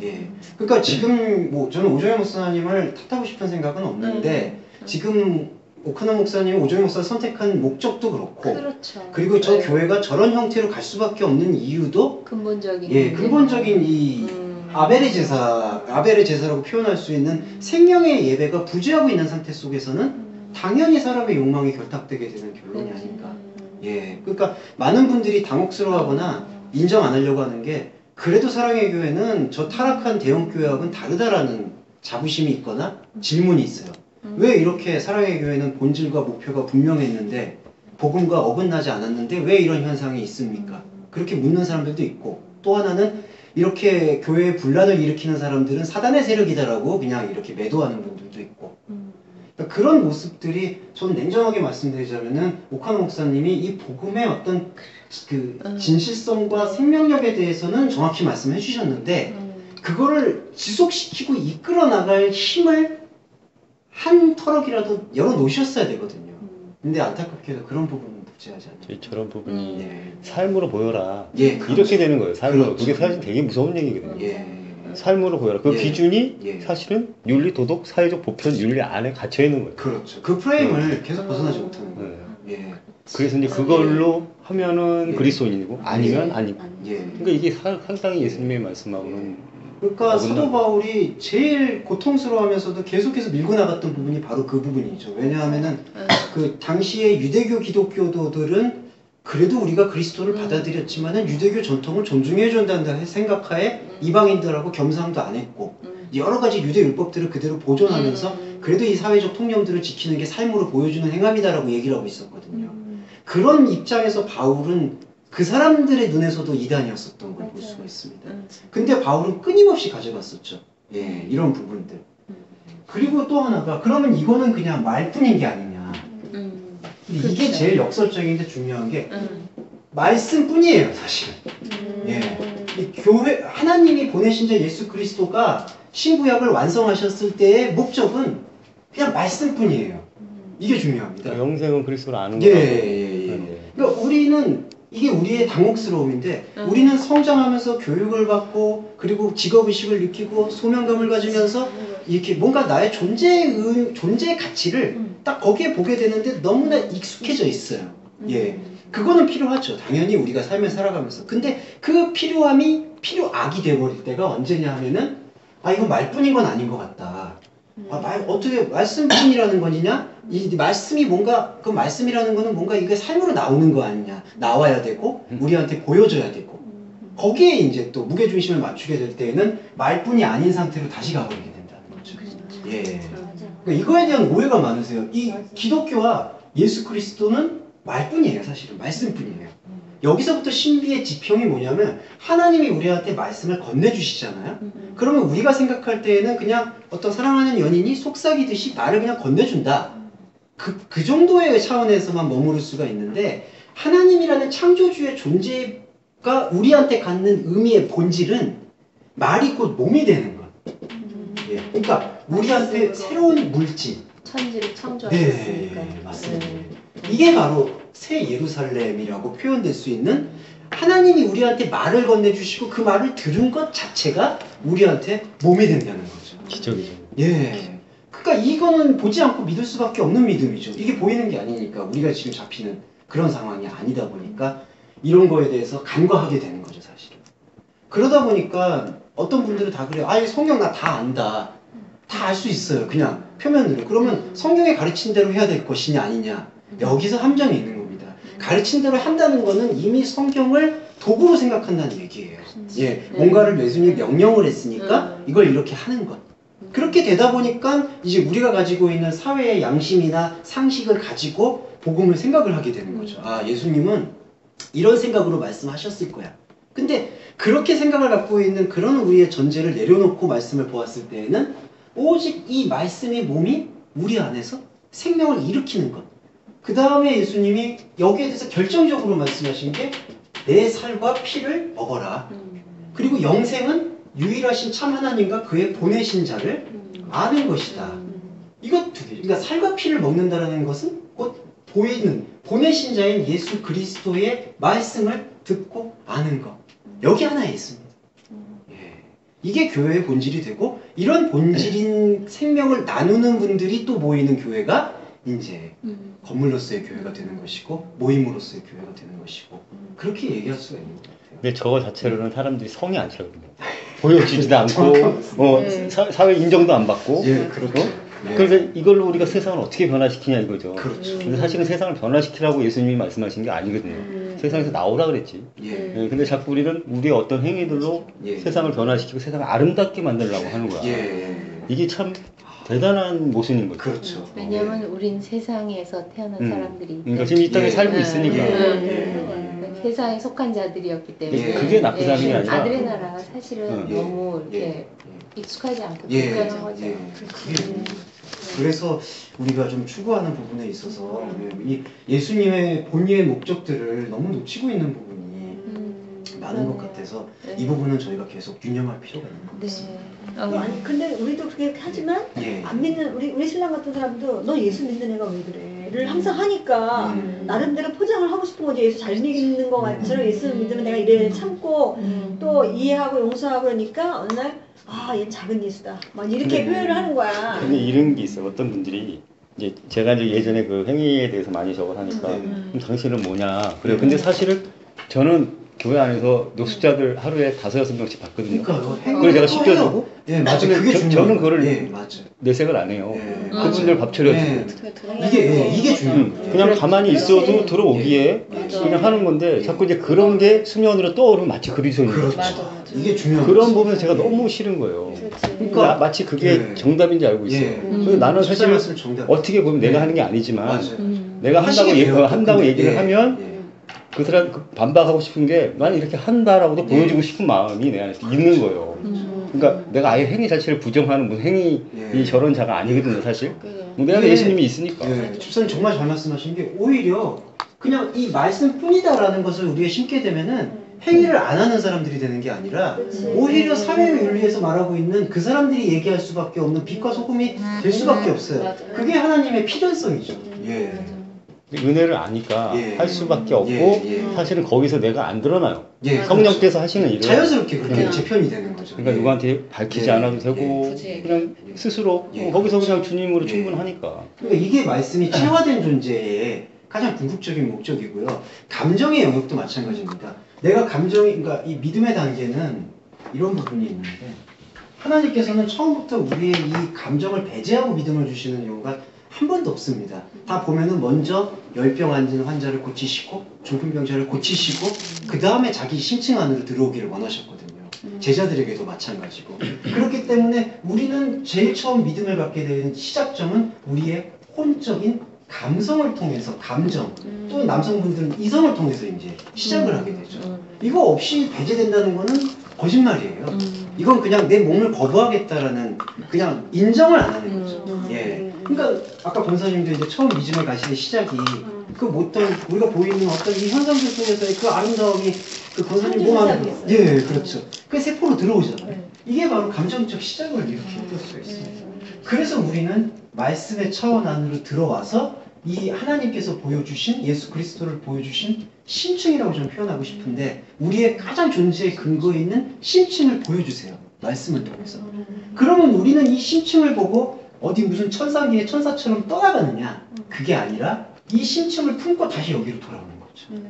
예. 그러니까 지금 뭐 저는 오정현 목사님을 탓하고 싶은 생각은 없는데 지금 오카나 목사님이 오정현 목사를 선택한 목적도 그렇고 그렇죠. 그리고 저 교회가 저런 형태로 갈 수밖에 없는 이유도 근본적인 근본적인 이 아벨의 제사라고 표현할 수 있는 생명의 예배가 부재하고 있는 상태 속에서는 당연히 사람의 욕망이 결탁되게 되는 결론이 아닌가. 예, 그러니까 많은 분들이 당혹스러워하거나 인정 안 하려고 하는 게 그래도 사랑의 교회는 저 타락한 대형 교회하고는 다르다라는 자부심이 있거나 질문이 있어요. 왜 이렇게 사랑의 교회는 본질과 목표가 분명했는데 복음과 어긋나지 않았는데 왜 이런 현상이 있습니까? 그렇게 묻는 사람들도 있고 또 하나는 이렇게 교회에 분란을 일으키는 사람들은 사단의 세력이다라고 그냥 이렇게 매도하는 분들도 있고 그러니까 그런 모습들이 전 냉정하게 말씀드리자면은 오카노 목사님이 이 복음의 어떤 그 진실성과 생명력에 대해서는 정확히 말씀해 주셨는데 그거를 지속시키고 이끌어 나갈 힘을 한 터럭이라도 열어 놓으셨어야 되거든요. 근데 안타깝게도 그런 부분은 부재하지 않아요. 저런 부분이 예. 삶으로 보여라. 예, 그렇죠. 이렇게 되는 거예요. 삶으로. 그렇죠. 그게 사실 되게 무서운 얘기거든요. 예. 삶으로 보여라. 그 예. 기준이 예. 사실은 윤리, 도덕, 사회적 보편, 윤리 안에 gat혀 있는 거예요. 그렇죠. 그 프레임을 계속 벗어나지 못하는 거예요. 네. 예. 그래서 이제 그걸로 하면은 예. 그리스도인이고 아니면 예. 아니고. 예. 그러니까 이게 상당히 예수님의 말씀하고는 그러니까 사도 어긋나는 바울이 제일 고통스러워하면서도 계속해서 밀고 나갔던 부분이 바로 그 부분이죠. 왜냐하면은 그 당시에 유대교 기독교도들은 그래도 우리가 그리스도를 받아들였지만은 유대교 전통을 존중해 준다는 생각하에 이방인들하고 겸상도 안 했고 여러 가지 유대 율법들을 그대로 보존하면서 그래도 이 사회적 통념들을 지키는 게 삶으로 보여주는 행함이다라고 얘기를 하고 있었거든요. 그런 입장에서 바울은 그 사람들의 눈에서도 이단이었었던 걸 볼 수가 있습니다. 근데 바울은 끊임없이 가져갔었죠. 예, 이런 부분들. 그리고 또 하나가 그러면 이거는 그냥 말뿐인 게 아니냐. 근데 이게 그렇죠. 제일 역설적인데 중요한 게 말씀뿐이에요, 사실은. 예, 이 교회 하나님이 보내신 자 예수 그리스도가 신구약을 완성하셨을 때의 목적은 그냥 말씀뿐이에요. 이게 중요합니다. 영생은 그리스도를 아는 예, 거라고. 예, 예. 그러니까 우리는 이게 우리의 당혹스러움인데 우리는 성장하면서 교육을 받고 그리고 직업의식을 느끼고 소명감을 가지면서 이렇게 뭔가 나의 존재의 가치를 딱 거기에 보게 되는데 너무나 익숙해져 있어요. 예, 그거는 필요하죠. 당연히 우리가 삶을 살아가면서. 근데 그 필요함이 필요악이 돼버릴 때가 언제냐 하면은 아 이건 말뿐인 건 아닌 것 같다. 어떻게 말씀뿐이라는 거냐? 이 말씀이 뭔가 그 말씀이라는 거는 뭔가 이게 삶으로 나오는 거 아니냐? 나와야 되고 우리한테 보여줘야 되고 거기에 이제 또 무게 중심을 맞추게 될 때에는 말뿐이 아닌 상태로 다시 가버리게 된다는 거죠. 예. 그러니까 이거에 대한 오해가 많으세요. 이 기독교와 예수 그리스도는 말뿐이에요, 사실은 말씀뿐이에요. 여기서부터 신비의 지평이 뭐냐면 하나님이 우리한테 말씀을 건네주시잖아요. 그러면 우리가 생각할 때에는 그냥 어떤 사랑하는 연인이 속삭이듯이 나를 그냥 건네준다. 그 정도의 차원에서만 머무를 수가 있는데 하나님이라는 창조주의 존재가 우리한테 갖는 의미의 본질은 말이 곧 몸이 되는 것. 예. 그러니까 우리한테 새로운 물질. 천지를 창조하셨으니까. 네, 맞습니다. 이게 바로 새 예루살렘이라고 표현될 수 있는 하나님이 우리한테 말을 건네주시고 그 말을 들은 것 자체가 우리한테 몸이 된다는 거죠. 기적이죠. 예. 그러니까 이거는 보지 않고 믿을 수밖에 없는 믿음이죠. 이게 보이는 게 아니니까 우리가 지금 잡히는 그런 상황이 아니다 보니까 이런 거에 대해서 간과하게 되는 거죠, 사실은. 그러다 보니까 어떤 분들은 다 그래요. 이 성경 나 다 안다. 다 알 수 있어요. 그냥 표면으로. 그러면 성경에 가르친 대로 해야 될 것이냐 아니냐. 여기서 함정이 있는 겁니다. 가르친 대로 한다는 거는 이미 성경을 도구로 생각한다는 얘기예요. 예, 뭔가를 예수님이 명령을 했으니까 이걸 이렇게 하는 것. 그렇게 되다 보니까 이제 우리가 가지고 있는 사회의 양심이나 상식을 가지고 복음을 생각을 하게 되는 거죠. 예수님은 이런 생각으로 말씀하셨을 거야. 근데 그렇게 생각을 갖고 있는 그런 우리의 전제를 내려놓고 말씀을 보았을 때에는 오직 이 말씀의 몸이 우리 안에서 생명을 일으키는 것. 그 다음에 예수님이 여기에 대해서 결정적으로 말씀하신 게 내 살과 피를 먹어라. 그리고 영생은 유일하신 참 하나님과 그의 보내신 자를 아는 것이다. 이것 두 개. 그러니까 살과 피를 먹는다는 것은 곧 보내신 자인 예수 그리스도의 말씀을 듣고 아는 것. 여기 하나에 있습니다. 예. 이게 교회의 본질이 되고 이런 본질인 생명을 나누는 분들이 또 모이는 교회가 이제 건물로서의 교회가 되는 것이고 모임으로서의 교회가 되는 것이고 그렇게 얘기할 수가 있는 것 같아요. 근데 저거 자체로는 사람들이 성이 안 차거든요. 보여주지도 않고 사회 인정도 안 받고 예, 그렇죠. 그래서 이걸로 우리가 세상을 어떻게 변화시키냐 이거죠. 그렇죠. 근데 사실은 세상을 변화시키라고 예수님이 말씀하신 게 아니거든요. 세상에서 나오라 그랬지. 근데 자꾸 우리는 우리의 어떤 행위들로 세상을 변화시키고 세상을 아름답게 만들려고 하는 거야. 이게 참 대단한 모순인 거죠. 그렇죠. 왜냐면 우린 세상에서 태어난 사람들이 그러니까 지금 이 땅에 살고 있으니까 세상에 속한 자들이었기 때문에 그게 나쁘다는 게 아니라 아들의 나라가 사실은 너무 이렇게 익숙하지 않고 불편한 거죠. 그래서 우리가 좀 추구하는 부분에 있어서 이 예수님의 본의의 목적들을 너무 놓치고 있는 부분이 많은 것 같아서 이 부분은 저희가 계속 유념할 필요가 있는 것 같습니다. 아니 근데 우리도 그렇게 하지만 안 믿는 우리 신랑 같은 사람도 너 예수 믿는 애가 왜 그래?를 항상 하니까 나름대로 포장을 하고 싶은 거지. 예수 잘 믿는 거 같처럼 예수 믿으면 내가 이래 참고 또 이해하고 용서하고 그러니까 어느 날 아, 얘는 작은 예수다. 막 이렇게 표현을 하는 거야. 근데 이런 게 있어요. 어떤 분들이 이제 제가 이제 예전에 그 행위에 대해서 많이 적을 하니까 그럼 당신은 뭐냐 그래요. 근데 사실은 저는 교회 안에서 노숙자들 하루에 5-6명씩 봤거든요. 그래서 제가 시켜주고 맞아요. 그게 중요해요. 저는 그거를 맞아요. 내색을 안 해요. 그분들 밥 차려주고 이게 중요해요. 그냥 가만히 있어도 들어오기에 그냥 하는 건데 자꾸 이제 그런 게 수면으로 떠오르면 마치 그리스도인 거죠. 이게 중요한 그런 부분에서 제가 너무 싫은 거예요. 그러니까 마치 그게 정답인 줄 알고 있어요. 그래서 나는 사실 어떻게 보면 내가 하는 게 아니지만 내가 한다고 얘기를 하면 그 사람 반박하고 싶은 게 나는 이렇게 한다라고도 보여주고 싶은 마음이 내 안에 있는 거예요. 그러니까 내가 아예 행위 자체를 부정하는 무슨 행위 저런 자가 아니거든요, 사실. 내 안에 예수님이 있으니까. 집사님 정말 잘 말씀하신 게 오히려 그냥 이 말씀뿐이다라는 것을 우리가 심게 되면은 행위를 안 하는 사람들이 되는 게 아니라 오히려 사회의 윤리에서 말하고 있는 그 사람들이 얘기할 수밖에 없는 빛과 소금이 될 수밖에 없어요. 그게 하나님의 필연성이죠. 은혜를 아니까 할 수밖에 없고 사실은 거기서 내가 안 드러나요. 성령께서 하시는 일을 자연스럽게 그렇게 재편이 되는 거죠. 그러니까 누구한테 밝히지 않아도 되고 그냥 스스로 거기서 그냥 주님으로 충분하니까. 그러니까 이게 말씀이 체화된 존재의 가장 궁극적인 목적이고요. 감정의 영역도 마찬가지입니다. 내가 그러니까 이 믿음의 단계는 이런 부분이 있는데 하나님께서는 처음부터 우리의 이 감정을 배제하고 믿음을 주시는 경우가 한 번도 없습니다. 다 보면은 먼저 열병 앉은 환자를 고치시고 중풍병자를 고치시고 그 다음에 자기 심층 안으로 들어오기를 원하셨거든요. 제자들에게도 마찬가지고. 그렇기 때문에 우리는 제일 처음 믿음을 갖게 되는 시작점은 우리의 혼적인 감성을 통해서 감정, 또 남성분들은 이성을 통해서 이제 시작을 하게 되죠. 이거 없이 배제된다는 거는 거짓말이에요. 이건 그냥 내 몸을 거부하겠다라는 그냥 인정을 안 하는 거죠. 그러니까 아까 권사님도 이제 처음 믿음을 가시는 시작이 그 어떤 우리가 보이는 어떤 이 현상들 속에서의 그 아름다움이 그 권사님 몸 안에 그렇죠. 그 세포로 들어오잖아요. 이게 바로 감정적 시작을 이렇게 할 수가 있습니다. 그래서 우리는 말씀의 차원 안으로 들어와서 이 하나님께서 보여주신 예수 그리스도를 보여주신 심층이라고 좀 표현하고 싶은데 우리의 가장 존재의 근거에 있는 심층을 보여주세요. 말씀을 통해서. 그러면 우리는 이 심층을 보고 어디 무슨 천상계의 천사처럼 떠나가느냐? 그게 아니라 이 심층을 품고 다시 여기로 돌아오는 거죠.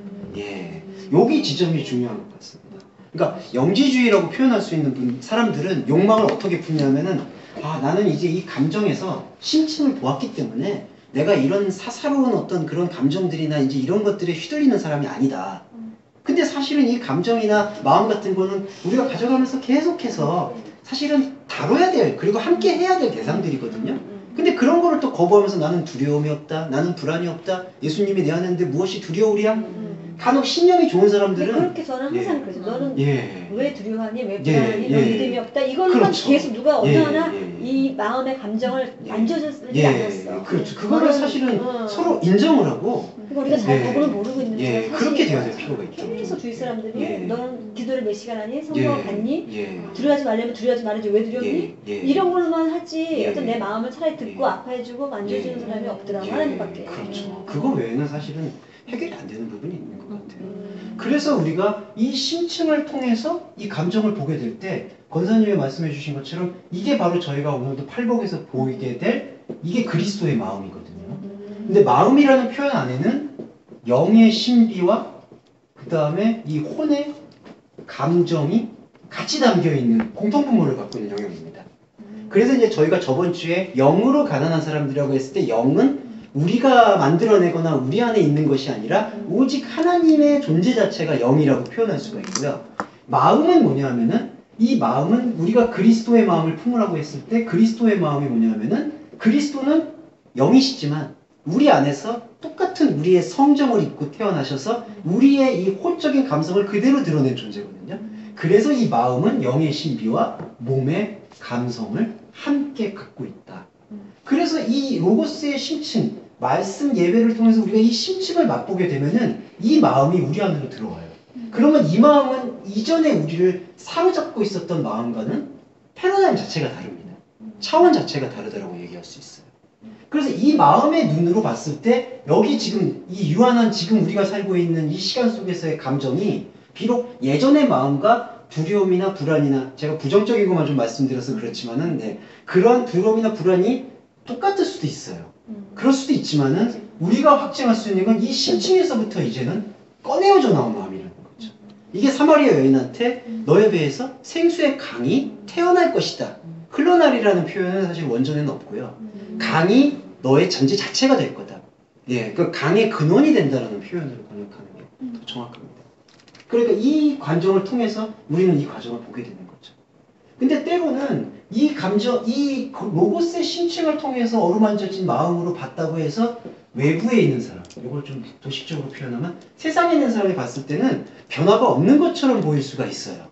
여기 지점이 중요한 것 같습니다. 그러니까 영지주의라고 표현할 수 있는 사람들은 욕망을 어떻게 품냐면은 나는 이제 이 감정에서 심층을 보았기 때문에 내가 이런 사사로운 어떤 그런 감정들이나 이제 이런 것들에 휘둘리는 사람이 아니다. 근데 사실은 이 감정이나 마음 같은 거는 우리가 가져가면서 계속해서 사실은 다뤄야 될, 그리고 함께 해야 될 대상들이거든요. 근데 그런 거를 또 거부하면서 나는 두려움이 없다, 나는 불안이 없다, 예수님이 내 안에 있는데 무엇이 두려우랴? 간혹 신념이 좋은 사람들은 그렇게 저는 항상 그러죠. 너는 왜 두려워하니? 왜 불안하니? 너 믿음이 없다? 이걸로만 계속 누가 어느 하나 이 마음의 감정을 만져주지 않았어. 그렇죠. 그거를 사실은 서로 인정을 하고 그러니까 우리가 잘 법을 모르고 있는 거예요. 그렇게 되어야 될 필요가 있죠. 계속 주위 사람들이 너는 기도를 몇 시간 하니? 성경을 봤니? 두려워하지 말려면 두려워하지 말아야지. 왜 두렵니? 이런 걸로만 하지 어떤 내 마음을 차라리 듣고 아파해주고 만져주는 사람이 없더라. 하나님밖에. 그렇죠. 그거 외에는 사실은 해결이 안 되는 부분이 있는 것 같아요. 그래서 우리가 이 심층을 통해서 이 감정을 보게 될 때 권사님이 말씀해 주신 것처럼 이게 바로 저희가 오늘도 팔복에서 보이게 될 이게 그리스도의 마음이거든요. 근데 마음이라는 표현 안에는 영의 신비와 그 다음에 이 혼의 감정이 같이 담겨 있는 공통분모를 갖고 있는 영역입니다. 그래서 이제 저희가 저번 주에 영으로 가난한 사람들이라고 했을 때 영은 우리가 만들어내거나 우리 안에 있는 것이 아니라 오직 하나님의 존재 자체가 영이라고 표현할 수가 있고요. 마음은 뭐냐 하면은 이 마음은 우리가 그리스도의 마음을 품으라고 했을 때 그리스도의 마음이 뭐냐 하면은 그리스도는 영이시지만 우리 안에서 똑같은 우리의 성정을 입고 태어나셔서 우리의 이 혼적인 감성을 그대로 드러낸 존재거든요. 그래서 이 마음은 영의 신비와 몸의 감성을 함께 갖고 있다. 그래서 이 로고스의 심층, 말씀 예배를 통해서 우리가 이 심층을 맛보게 되면은 이 마음이 우리 안으로 들어와요. 그러면 이 마음은 이전에 우리를 사로잡고 있었던 마음과는 패러다임 자체가 다릅니다. 차원 자체가 다르다고 얘기할 수 있어요. 그래서 이 마음의 눈으로 봤을 때 여기 지금 이 유한한 지금 우리가 살고 있는 이 시간 속에서의 감정이 비록 예전의 마음과 두려움이나 불안이나 제가 부정적인 것만 좀 말씀드려서 그렇지만은 네, 그런 두려움이나 불안이 똑같을 수도 있어요. 그럴 수도 있지만은 우리가 확증할 수 있는 건 이 심층에서부터 이제는 꺼내어져 나온 마음이라는 거죠. 이게 사마리아 여인한테 너에 대해서 생수의 강이 태어날 것이다. 흘러나리라는 표현은 사실 원전에는 없고요. 강이 너의 전제 자체가 될 거다. 예, 그 강의 근원이 된다는 표현으로 번역하는 게 더 정확합니다. 그러니까 이 과정을 통해서 우리는 이 과정을 보게 되는 거죠. 근데 때로는 이 감정, 이 로고스의 심층을 통해서 어루만져진 마음으로 봤다고 해서 외부에 있는 사람, 이걸 좀 도식적으로 표현하면 세상에 있는 사람이 봤을 때는 변화가 없는 것처럼 보일 수가 있어요.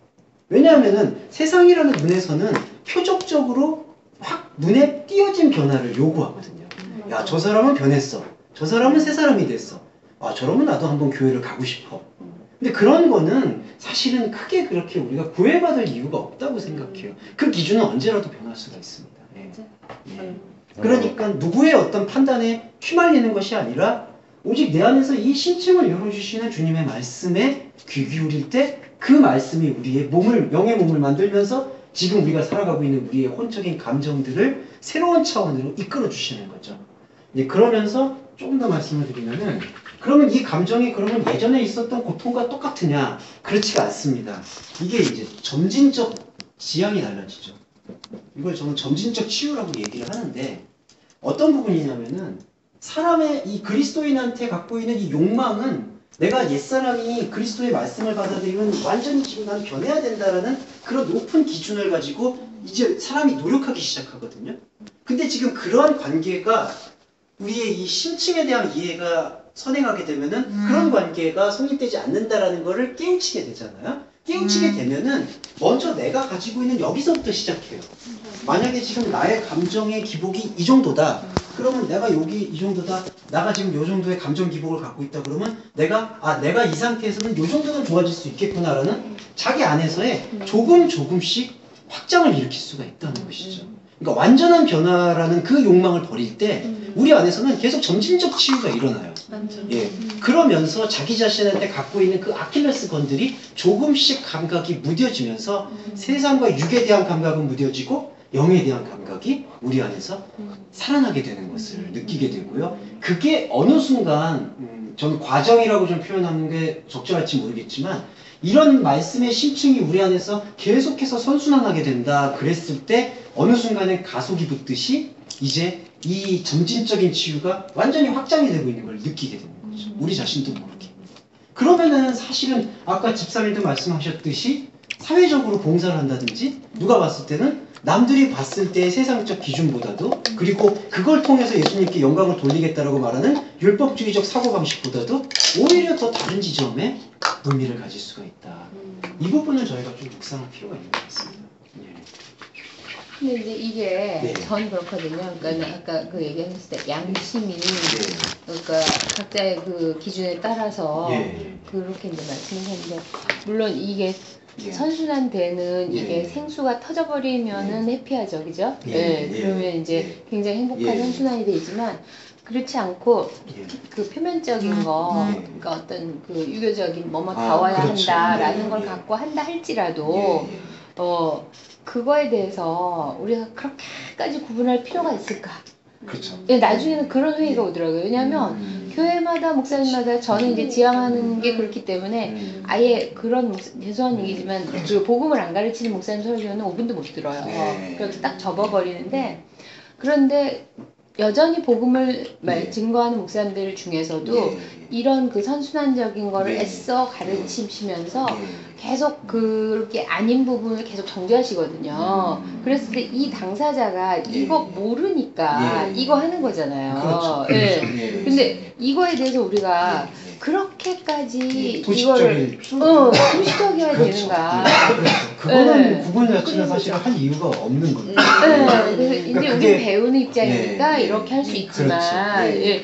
왜냐하면은 세상이라는 눈에서는 표적적으로 확 눈에 띄어진 변화를 요구하거든요. 야, 저 사람은 변했어. 저 사람은 새 사람이 됐어. 아, 저러면 나도 한번 교회를 가고 싶어. 근데 그런 거는 사실은 크게 그렇게 우리가 구애받을 이유가 없다고 생각해요. 그 기준은 언제라도 변할 수가 있습니다. 예. 예. 그러니까 누구의 어떤 판단에 휘말리는 것이 아니라 오직 내 안에서 이 심층을 열어주시는 주님의 말씀에 귀 기울일 때 그 말씀이 우리의 몸을, 영의 몸을 만들면서 지금 우리가 살아가고 있는 우리의 혼적인 감정들을 새로운 차원으로 이끌어 주시는 거죠. 예, 그러면서 조금 더 말씀을 드리면은 그러면 이 감정이 그러면 예전에 있었던 고통과 똑같으냐? 그렇지가 않습니다. 이게 이제 점진적 지향이 달라지죠. 이걸 저는 점진적 치유라고 얘기를 하는데 어떤 부분이냐면은 사람의 이 그리스도인한테 갖고 있는 이 욕망은 내가 옛사람이 그리스도의 말씀을 받아들이면 완전히 지금 난 변해야 된다라는 그런 높은 기준을 가지고 이제 사람이 노력하기 시작하거든요. 근데 지금 그러한 관계가 우리의 이 심층에 대한 이해가 선행하게 되면은 그런 관계가 성립되지 않는다라는 거를 깨우치게 되잖아요. 깨우치게 되면은 먼저 내가 가지고 있는 여기서부터 시작해요. 만약에 지금 나의 감정의 기복이 이 정도다. 그러면 내가 여기 이 정도다. 나가 지금 요 정도의 감정 기복을 갖고 있다. 그러면 내가 이 상태에서는 요 정도는 좋아질 수 있겠구나라는 자기 안에서의 조금씩 확장을 일으킬 수가 있다는 것이죠. 그러니까 완전한 변화라는 그 욕망을 버릴 때 우리 안에서는 계속 점진적 치유가 일어나요. 예. 그러면서 자기 자신한테 갖고 있는 그 아킬레스건들이 조금씩 감각이 무뎌지면서 세상과 육에 대한 감각은 무뎌지고 영에 대한 감각이 우리 안에서 살아나게 되는 것을 느끼게 되고요. 그게 어느 순간 저는 과정이라고 좀 표현하는 게 적절할지 모르겠지만 이런 말씀의 심층이 우리 안에서 계속해서 선순환하게 된다 그랬을 때 어느 순간에 가속이 붙듯이 이제 이 점진적인 치유가 완전히 확장이 되고 있는 걸 느끼게 되는 거죠. 우리 자신도 모르게. 그러면은 사실은 아까 집사님도 말씀하셨듯이 사회적으로 봉사를 한다든지 누가 봤을 때는 남들이 봤을 때 세상적 기준보다도 그리고 그걸 통해서 예수님께 영광을 돌리겠다라고 말하는 율법주의적 사고방식보다도 오히려 더 다른 지점에 의미를 가질 수가 있다. 이 부분은 저희가 좀 묵상할 필요가 있는 것 같습니다. 근데 이제 이게 네. 전 그렇거든요. 그러니까 아까 그 얘기했을 때 양심이 그러니까 각자의 그 기준에 따라서 그렇게 이제 말씀하셨는데 물론 이게 선순환되는 이게 생수가 터져버리면은 해피하죠, 그죠? 그러면 이제 굉장히 행복한 선순환이 되지만 그렇지 않고 그 표면적인 거, 그러니까 어떤 그 유교적인 뭐뭐 다 와야 그렇죠. 한다라는 걸 갖고 한다 할지라도 그거에 대해서 우리가 그렇게까지 구분할 필요가 있을까? 그렇죠. 나중에는 그런 회의가 오더라고요. 왜냐하면 교회마다 목사님마다 저는 이제 지향하는 게 그렇기 때문에 아예 그런 죄송한 얘기지만 그 복음을 안 가르치는 목사님 설교는 5분도 못 들어요. 그래서 딱 접어버리는데 그런데 여전히 복음을 증거하는 목사님들 중에서도 이런 그 선순환적인 거를 애써 가르치시면서 계속 그렇게 아닌 부분을 계속 정죄하시거든요. 그랬을 때 이 당사자가 이거 모르니까 이거 하는 거잖아요. 그렇죠. 예. 근데 이거에 대해서 우리가 그렇게까지 이거를 도식적이어야 도식적이어야 되는가. 그거는 구분 자체가 사실 할 이유가 없는 거예요. 그래서 이제 우리 배우는 입장이니까 이렇게 할 수 있지만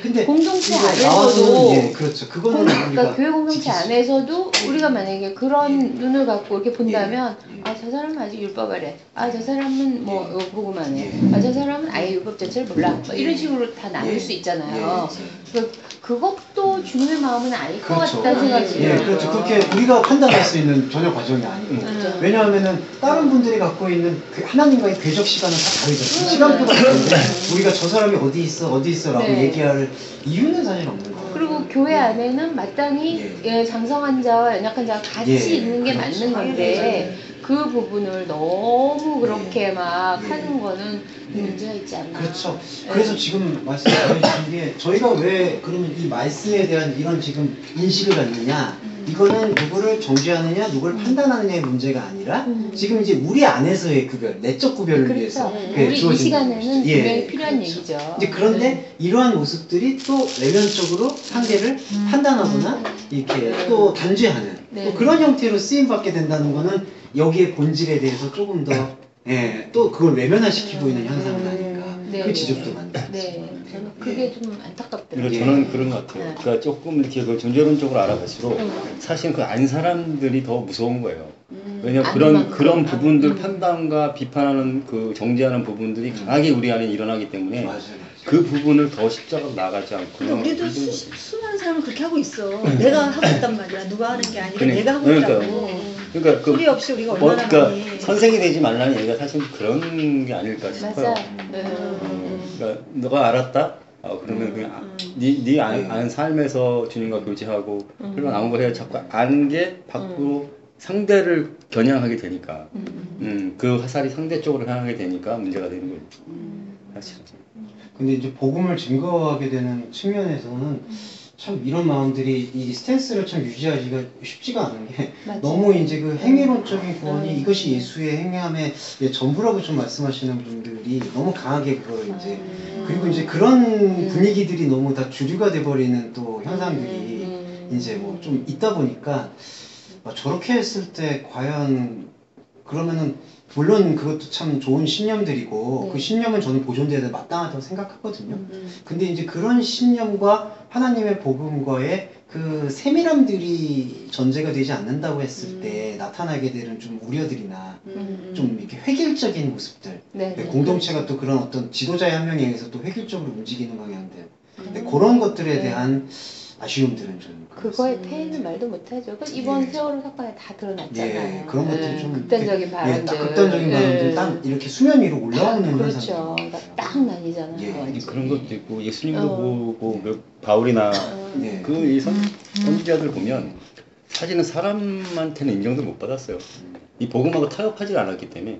근데 공동체 안에서도 그렇죠. 그거는 그러니까 교회 공동체 안에서도 우리가 만약에 그런 눈을 갖고 이렇게 본다면 아 저 사람은 아직 율법 아래, 아 저 사람은 뭐 복음만 해, 아 저 사람은 아예 율법 자체를 몰라, 뭐 이런 식으로 다 나눌 수 있잖아요. 그것도 주님의 마음은 아닐 것 같다는 생각이 들어요. 그렇죠. 그렇게 우리가 판단할 수 있는 전혀 과정이 아니고 왜냐하면은 다른 분들이 갖고 있는 그 하나님과의 궤적 시간은 다 다르죠. 시간표가 다른데 우리가 저 사람이 어디 있어라고 얘기할 이유는 사실 없는 거예요. 그리고 교회 안에는 마땅히 장성한 자와 연약한 자가 같이 있는 게 맞는 건데 그 부분을 너무 그렇게 막 하는 거는 문제가 있지 않나. 그렇죠. 그래서 지금 말씀해 주신 게 저희가 왜 그러면 이 말씀에 대한 이런 지금 인식을 갖느냐 이거는 누구를 정죄하느냐 누구를 판단하느냐의 문제가 아니라 지금 이제 우리 안에서의 구별, 내적 구별을 위해서 우리 이 시간에는 분명히 필요한 얘기죠. 이제 그런데 이러한 모습들이 또 외면적으로 상대를 판단하거나 이렇게 또 단죄하는 또 그런 형태로 쓰임받게 된다는 거는 여기에 본질에 대해서 조금 더 또 그걸 외면화시키고 있는 현상은 아닐까 그 지적도 많죠. 저는 그게 좀 안타깝더라고요. 저는 그런 것 같아요. 그러니까 조금 이렇게 그 존재론적으로 알아갈수록 사실 그 안 사람들이 더 무서운 거예요. 왜냐면 그런 부분들 판단과 비판하는 그 정죄하는 부분들이 강하게 우리 안에 일어나기 때문에 그 부분을 더 십자가로 나가지 않고. 우리도 수많은 사람은 그렇게 하고 있어. 내가 하고 있단 말이야. 누가 하는 게 아니라 내가 하고 있다고. 그러니까 그 소리 없이 우리가 얼마나 많이 선생이 되지 말라는 얘기가 사실 그런 게 아닐까 싶어요. 그러니까 너가 알았다? 그러면 그냥 네 아는 삶에서 주님과 교제하고 흘러나온 걸 해야 자꾸 아는 게 밖으로 상대를 겨냥하게 되니까 그 화살이 상대 쪽으로 향하게 되니까 문제가 되는 거죠. 사실. 근데 이제 복음을 증거하게 되는 측면에서는 참 이런 마음들이 이 스탠스를 참 유지하기가 쉽지가 않은 게 너무 이제 그 행위론적인 구원이 이것이 예수의 행함의 전부라고 좀 말씀하시는 분들이 너무 강하게 그걸 이제 그리고 이제 그런 분위기들이 너무 다 주류가 돼버리는 또 현상들이 이제 뭐 좀 있다 보니까 저렇게 했을 때 과연 그러면은 물론 그것도 참 좋은 신념들이고 그 신념은 저는 보존돼야 마땅하다고 생각하거든요. 근데 이제 그런 신념과 하나님의 복음과의 그 세밀함들이 전제가 되지 않는다고 했을 때 나타나게 되는 좀 우려들이나 좀 이렇게 획일적인 모습들 공동체가 또 그런 어떤 지도자의 한 명에 의해서 또 획일적으로 움직이는 방향들 그런 것들에 대한 아쉬움들은 좀 그거에 폐해는 말도 못하죠. 이번 세월호 사건에 다 드러났잖아요. 그런 것들이 좀 극단적인 발언들, 딱 극단적인 발언들 딱 이렇게 수면 위로 올라오는 그렇죠. 그러니까 딱 나뉘잖아요. 그런 것도 있고 예수님도 보고 바울이나 그 선지자들 보면 사실은 사람한테는 인정도 못 받았어요. 이 복음하고 타협하지 않았기 때문에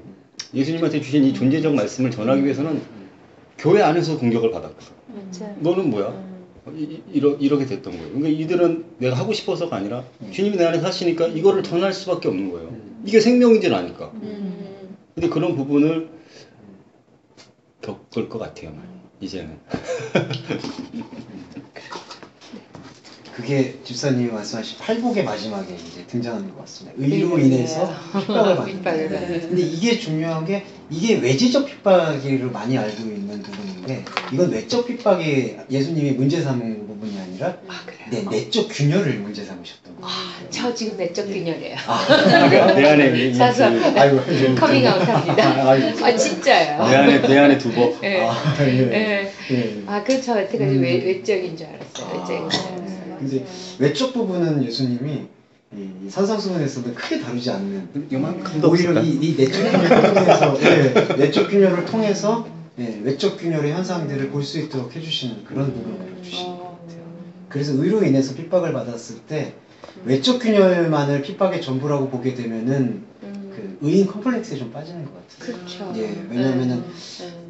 예수님한테 주신 이 존재적 말씀을 전하기 위해서는 교회 안에서 공격을 받았거든. 너는 뭐야? 이렇게 됐던 거예요. 그러니까 이들은 내가 하고 싶어서가 아니라 주님이 내 안에 사시니까 이거를 전할 수밖에 없는 거예요. 이게 생명인지 아니까. 근데 그런 부분을 겪을 것 같아요. 이제는. 그게 집사님이 말씀하신 팔복의 마지막에 이제 등장하는 것 같습니다. 의로 인해서 핍박을 받는다. 근데 이게 중요한 게 이게 외지적 핍박을 많이 알고 있는 부분인데 이건 외적 핍박이 예수님이 문제 삼은 부분이 아니라 내적 균열을 문제 삼으셨던 거예요. 저 지금 내적 균열이에요. 내 안에 커밍아웃합니다. 진짜요. 내 안에 두고. 그렇죠. 여태까지 외적인 줄 알았어요. 외적인 줄 알았어요. 근데 외적 부분은 예수님이 이 산상수훈에서는 크게 다루지 않는 오히려 이 내적 균열을 통해서 내적 균열을 통해서 외적 균열의 현상들을 볼 수 있도록 해주시는 그런 부분을 주시는 것 같아요. 그래서 의로 인해서 핍박을 받았을 때 외적 균열만을 핍박의 전부라고 보게 되면은 그 의인 컴플렉스에 좀 빠지는 것 같아요. 그렇죠. 예,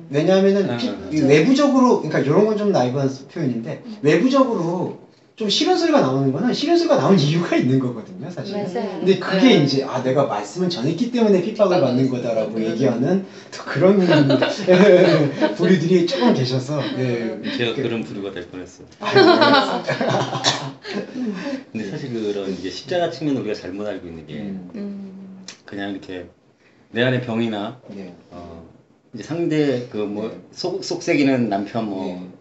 왜냐하면은 이 외부적으로, 그러니까 이런 건 좀 나이브한 표현인데 외부적으로 좀 싫은 소리가 나오는 거는 싫은 소리가 나온 이유가 있는 거거든요, 사실. 맞아요. 근데 그게 이제 내가 말씀을 전했기 때문에 핍박을 받는 거다라고 얘기하는 또 그런 부류들이 조금 계셔서. 예. 제가 그런 부류가 될 뻔했어요. 근데 사실 그런 이제 십자가 측면 우리가 잘못 알고 있는 게 그냥 이렇게 내 안에 병이나 네. 이제 상대 그 뭐 속색이는 남편 뭐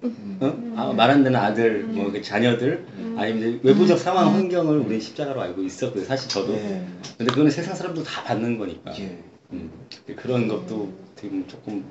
말 안 듣는 아들 뭐 그 자녀들 아니면 이제 외부적 상황 환경을 우리 십자가로 알고 있었고요. 사실 저도. 근데 그거는 세상 사람들 다 받는 거니까. 그런 것도 되게 조금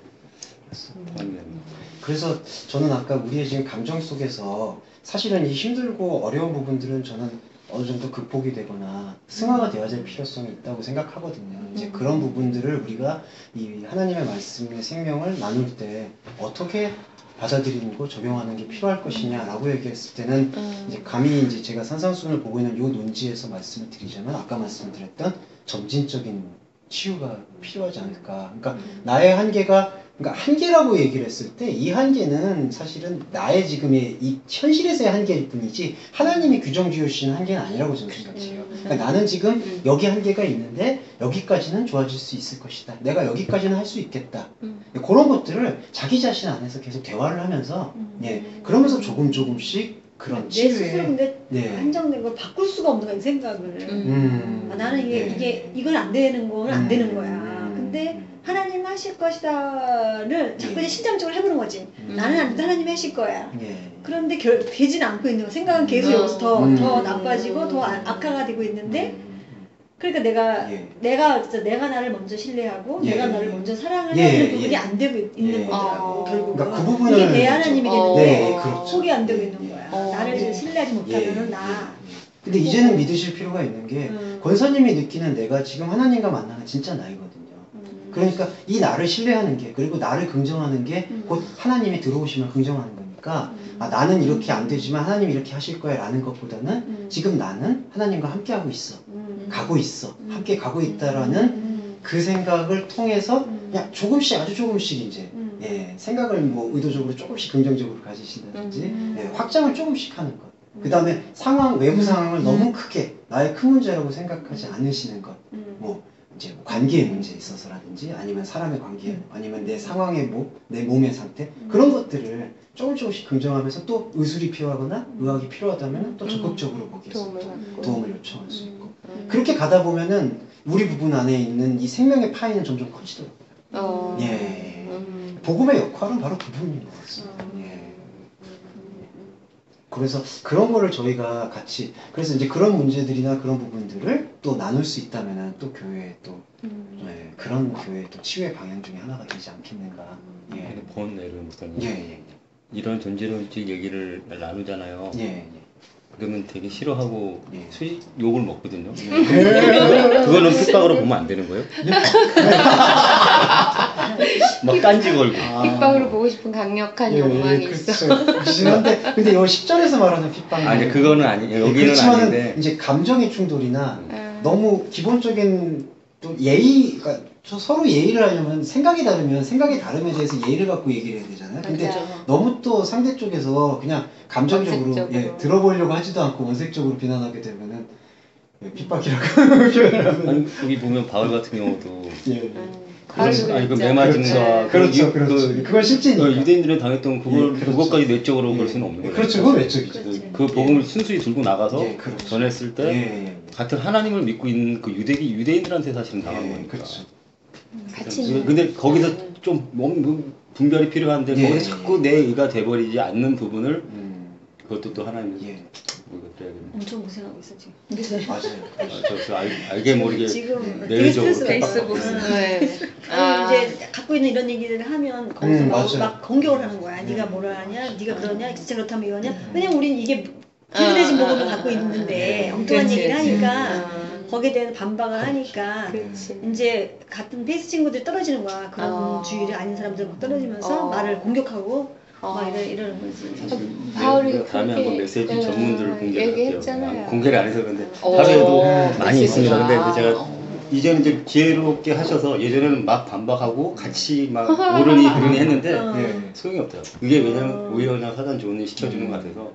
그래서 저는 아까 우리의 지금 감정 속에서 사실은 이 힘들고 어려운 부분들은 저는 어느 정도 극복이 되거나 승화가 되어야 될 필요성이 있다고 생각하거든요. 이제 그런 부분들을 우리가 이 하나님의 말씀의 생명을 나눌 때 어떻게 받아들이고 적용하는 게 필요할 것이냐라고 얘기했을 때는 이제 감히 이제 제가 산상수훈을 보고 있는 요 논지에서 말씀을 드리자면 아까 말씀드렸던 점진적인 치유가 필요하지 않을까. 그러니까 나의 한계가, 그러니까 한계라고 얘기를 했을 때 이 한계는 사실은 나의 지금의 이 현실에서의 한계일 뿐이지 하나님이 규정 지으신 한계는 아니라고 저는 생각해요. 그러니까 나는 지금 여기 한계가 있는데 여기까지는 좋아질 수 있을 것이다. 내가 여기까지는 할 수 있겠다. 그런 것들을 자기 자신 안에서 계속 대화를 하면서 그러면서 조금씩 그런 내 치유에 스스로 근데 한정된 걸 바꿀 수가 없는 거야, 이 생각을. 나는 이건 안 되는 건 안 되는 거야. 근데 하나님 하실 것이다를 자꾸 이제 신장적으로 해보는 거지. 나는 안 돼도 하나님이 하실 거야. 그런데 되지는 않고 있는 거. 생각은 계속 여기서 더 나빠지고 더 악화가 되고 있는데, 그러니까 내가 나를 먼저 신뢰하고 내가 나를 먼저 사랑을 하는 부분이 안 되고 있는 거더라고, 결국은. 그러니까 그 부분을 이게 내 하나님이 되는데 그렇죠. 속이 안 되고 있는 거야. 나를 신뢰하지 못하면은 근데 이제는 믿으실 필요가 있는 게 권사님이 느끼는 내가 지금 하나님과 만나는 진짜 나이거든요. 그러니까 이 나를 신뢰하는 게, 그리고 나를 긍정하는 게 곧 하나님이 들어오시면 긍정하는 거니까 나는 이렇게 안 되지만 하나님이 이렇게 하실 거야 라는 것보다는 지금 나는 하나님과 함께 하고 있어. 가고 있어. 함께 가고 있다라는 그 생각을 통해서 그냥 조금씩, 아주 조금씩 이제 생각을 뭐 의도적으로 조금씩 긍정적으로 가지신다든지 확장을 조금씩 하는 것. 그 다음에 외부 상황을 너무 크게 나의 큰 문제라고 생각하지 않으시는 것. 뭐 이제 관계의 문제에 있어서라든지 아니면 사람의 관계, 아니면 내 상황의 내 몸의 상태, 그런 것들을 조금씩 긍정하면서 또 의술이 필요하거나 의학이 필요하다면 또 적극적으로 거기에서 도움을 요청할 수 있고, 그렇게 가다 보면은 우리 부분 안에 있는 이 생명의 파이는 점점 커지더라고요. 복음의 역할은 바로 그 부분인 것 같습니다. 그래서 그런 거를 저희가 같이, 그래서 이제 그런 문제들이나 그런 부분들을 또 나눌 수 있다면은 또 교회에 또 그런 교회의 또 치유의 방향 중에 하나가 되지 않겠는가. 본애를 목사님. 이런 존재론적 얘기를 나누잖아요. 그러면 되게 싫어하고 욕을 먹거든요. 그거는 핍박으로 보면 안 되는 거예요? 막 딴지 걸고. 핍박으로 보고 싶은 강력한 욕망이 있어. 그렇죠. 근데 이 10절에서 말하는 핍박은 아니 그거는 아니에요. 여기는 아닌데. 이제 감정의 충돌이나 너무 기본적인 또 예의, 그러니까 서로 예의를 하려면 생각이 다르면 생각의 다름에 대해서 예의를 갖고 얘기를 해야 되잖아요. 근데 너무 또 상대 쪽에서 그냥 감정적으로 들어보려고 하지도 않고 원색적으로 비난하게 되면은 핍박이라고 표현을 하면. 아니 여기 보면 바울 같은 경우도 아니 그 매맞음과 그렇죠. 그건 실제니까. 유대인들은 당했던 그것까지 내적으로 볼 수는 없는 거예요. 그렇죠, 그건 외적이죠. 그 복음을 순수히 들고 나가서 전했을 때 같은 하나님을 믿고 있는 그 유대인들한테 사실은 당한 거니까. 그렇죠. 근데 거기서 좀 분별이 필요한데 거기서 자꾸 내 의가 돼버리지 않는 부분을 그것도 또 하나님이 엄청 고생하고 있어 지금. 맞아요. 저 알게 모르게 지금 내외적으로 페이스북. 이제 갖고 있는 이런 얘기를 하면 거기서 막 공격을 하는 거야. 네가 뭐라 하냐, 네가 그러냐, 진짜 그렇다면 이거냐. 왜냐면 우리는 이게 기술해진 복음을 갖고 있는데 엉뚱한 얘기를 하니까 거기에 대한 반박을 하니까 이제 같은 페이스 친구들이 떨어지는 거야. 그런 주의를 아닌 사람들 막 떨어지면서 말을 공격하고 막 이러는 거지. 바울이 다음에 한번 메시지 전문들을 공개를 얘기했잖아요. 공개를 안 해서 그런데 하루에도 많이 있습니다. 근데 제가 이제는 이제 지혜롭게 하셔서 예전에는 막 반박하고 같이 막 옳으니 그러니 했는데 소용이 없더라고요. 그게 왜냐면 오히려 그냥 사단 좋은 일 시켜주는 것 같아서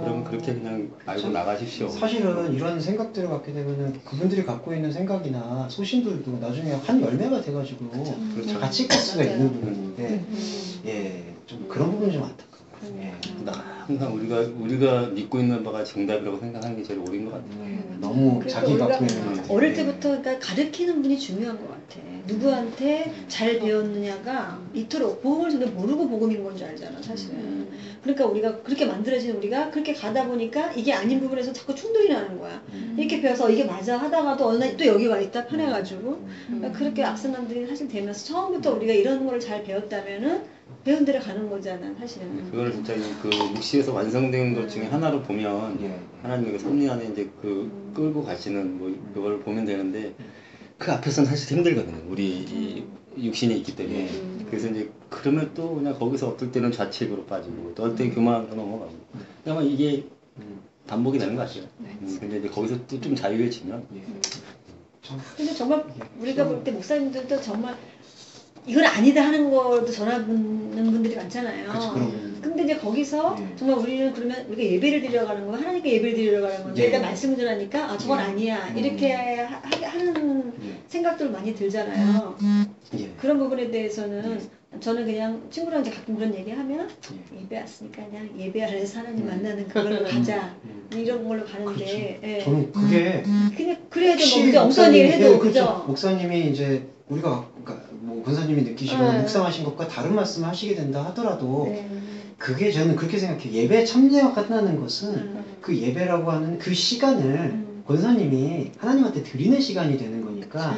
그럼 그렇게 그냥 알고 나가십시오. 사실은 이런 생각들을 갖게 되면은 그분들이 갖고 있는 생각이나 소신들도 나중에 한 열매가 돼가지고 그렇죠. 같이 갈 수가 있는 부분인데 좀 그런 부분이 좀 안타까워요. 항상 우리가 믿고 있는 바가 정답이라고 생각하는 게 제일 옳은 것 같아요. 너무 자기 우리가 갖고 있는 어릴 때부터 그러니까 가르치는 분이 중요한 것 같아. 누구한테 잘 배웠느냐가 이토록 복음을 전혀 모르고 복음인 건 줄 알잖아, 사실은. 그러니까 우리가 그렇게 만들어진 우리가 그렇게 가다 보니까 이게 아닌 부분에서 자꾸 충돌이 나는 거야. 이렇게 배워서 이게 맞아 하다가도 어느 날 또 여기 와 있다 편해가지고 그러니까 그렇게 악순환들이 사실 되면서 처음부터 우리가 이런 거를 잘 배웠다면은 배운 대로 가는 거잖아, 사실은. 그거를 진짜 그 묵시에서 완성된 것 중에 하나로 보면 하나님의 그 섭리 안에 이제 그 끌고 가시는 뭐 그걸 보면 되는데 그 앞에서는 사실 힘들거든요. 우리 이 육신이 있기 때문에. 그래서 이제 그러면 또 그냥 거기서 어떨 때는 좌측으로 빠지고 또 어떨 때 교만으로 넘어가고. 그러면 이게 반복이 되는 것 같아요. 근데 이제 거기서 또 좀 자유해지면. 근데 정말 우리가 볼 때 목사님들도 정말 이건 아니다 하는 것도 전하는 분들이 많잖아요. 근데 이제 거기서 정말 우리는 그러면 우리가 예배를 드리러 가는 거, 하나님께 예배를 드리러 가는 건데 일단 말씀을 전하니까 아 저건 아니야 이렇게 하는 생각들 많이 들잖아요. 그런 부분에 대해서는 저는 그냥 친구랑 이제 가끔 그런 얘기하면 예배 왔으니까 그냥 예배하면서 하나님 만나는 그걸로 가자 이런 걸로 가는데 그렇죠. 저는 그게 그냥 그래야 돼. 뭐 엉뚱한 얘기를 해도 그렇죠. 목사님이 이제 우리가 그러니까 뭐 권사님이 느끼시거나 묵상하신 것과 다른 말씀을 하시게 된다 하더라도 그게 저는 그렇게 생각해요. 예배 참여가 끝나는 것은 그 예배라고 하는 그 시간을 권사님이 하나님한테 드리는 시간이 되는 거니까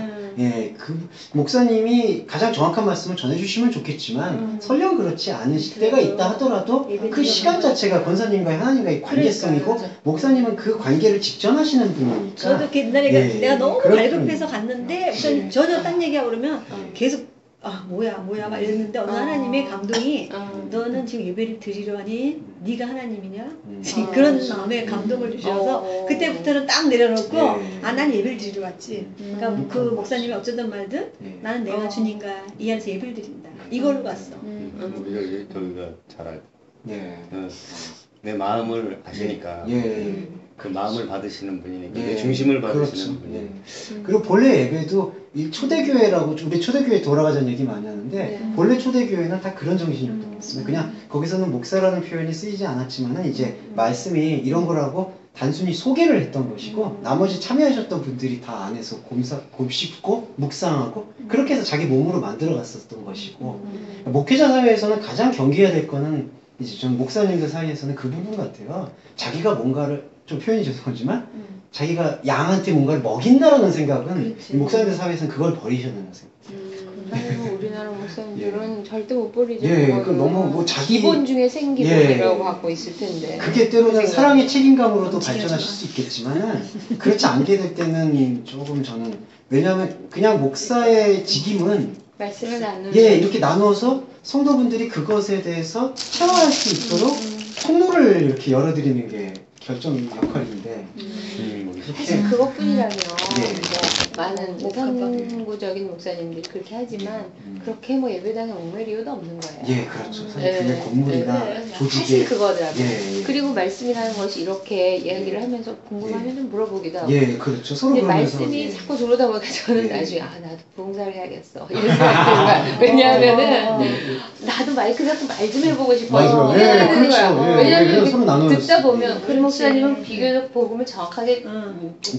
그 목사님이 가장 정확한 말씀을 전해주시면 좋겠지만 설령 그렇지 않으실 때가 있다 하더라도 그 시간 자체가 권사님과의 하나님과의 관계성이고 목사님은 그 관계를 직전하시는 분이니까 저도 옛날에 내가 너무 갈급해서 갔는데 전혀 딴 얘기하고 그러면 계속 뭐야 막 이랬는데 어느 하나님의 감동이 너는 지금 예배를 드리러 하니 네가 하나님이냐? 그런 마음에 감동을 주셔서 그때부터는 딱 내려놓고 난 예배를 드리러 왔지. 그러니까 그 목사님이 어쩌던 말든 나는 내가 주님과 이 안에서 예배를 드린다. 이걸로 갔어. 우리가 저기가 잘 알고 내 마음을 아시니까 그 마음을 받으시는 분이니까 내 중심을 받으시는 분이니까 그리고 본래 예배도 이 초대교회라고 우리 초대교회 돌아가자는 얘기 많이 하는데 본래 초대교회는 다 그런 정신이었던 것 같습니다. 그냥 거기서는 목사라는 표현이 쓰이지 않았지만은 이제 말씀이 이런 거라고 단순히 소개를 했던 것이고 나머지 참여하셨던 분들이 다 안에서 곱씹고 묵상하고 그렇게 해서 자기 몸으로 만들어 갔었던 것이고 목회자 사회에서는 가장 경계해야 될 거는 이제 전 목사님들 사이에서는 그 부분 같아요. 자기가 뭔가를 좀 표현이 죄송하지만 자기가 양한테 뭔가를 먹인다라는 생각은 목사님들 사회에서는 그걸 버리셔야 되는 생각. 우리나라 목사님들은 절대 못 버리죠. 그 너무 뭐 자기 기본 중에 생기본이라고 갖고 있을 텐데. 그게 때로는 사랑의 책임감으로도 발전하실 수 있겠지만 그렇지 않게 될 때는 조금 저는 왜냐하면 그냥 목사의 직임은 말씀을 나누는 이렇게 나누어서 성도분들이 그것에 대해서 체화할 수 있도록 통로를 이렇게 열어드리는 게 결정 역할인데 사실 그것뿐이라면 뭐 많은 선구적인 목사님들이 그렇게 하지만 그렇게 뭐 예배당에 옮길 이유도 없는 거예요. 그렇죠. 사실 그게 건물이나 조직의 사실 그거더라고요. 그리고 말씀이라는 것이 이렇게 이야기를 하면서 궁금하면 좀 물어보기도 하고 그렇죠. 서로 근데 그러면서 말씀이 자꾸 들어오다 보니까 저는 나중에 나도 봉사를 해야겠어 이런 생각이 드는 거야. 왜냐하면은 나도 마이크 잡고 말 좀 해보고 싶어 이런 생각이 드는 거야. 왜냐하면 듣다 보면 그 목사님은 비교적 복음을 정확하게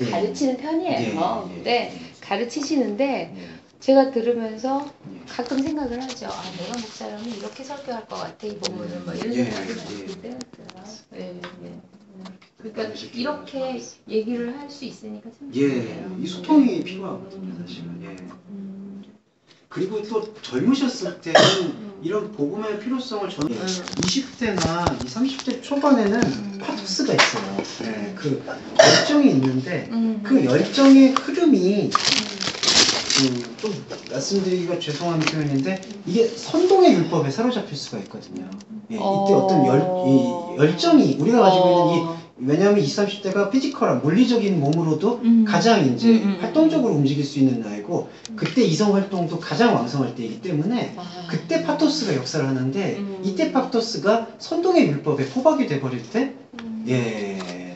가르치는 편이에요. 근데 가르치시는데 제가 들으면서 가끔 생각을 하죠. 내가 목사라면 이렇게 설교할 것 같아 이 본문을 뭐 이런 생각이 들을 때가 있어요. 그러니까 이렇게 얘기를 할 수 있으니까 참 좋네요. 이 소통이 필요하거든요, 사실은. 그리고 또 젊으셨을 때는 이런 복음의 필요성을 저는 20대나 30대 초반에는 파토스가 있어요. 그 열정이 있는데 그 열정의 흐름이 좀 말씀드리기가 죄송한 표현인데 이게 선동의 율법에 사로잡힐 수가 있거든요. 예, 이때 어떤 열정이 우리가 가지고 있는 왜냐하면 20, 30대가 피지컬한 물리적인 몸으로도 가장 이제 활동적으로 움직일 수 있는 나이고 그때 이성 활동도 가장 왕성할 때이기 때문에 그때 파토스가 역사를 하는데 이때 파토스가 선동의 율법에 포박이 돼버릴 때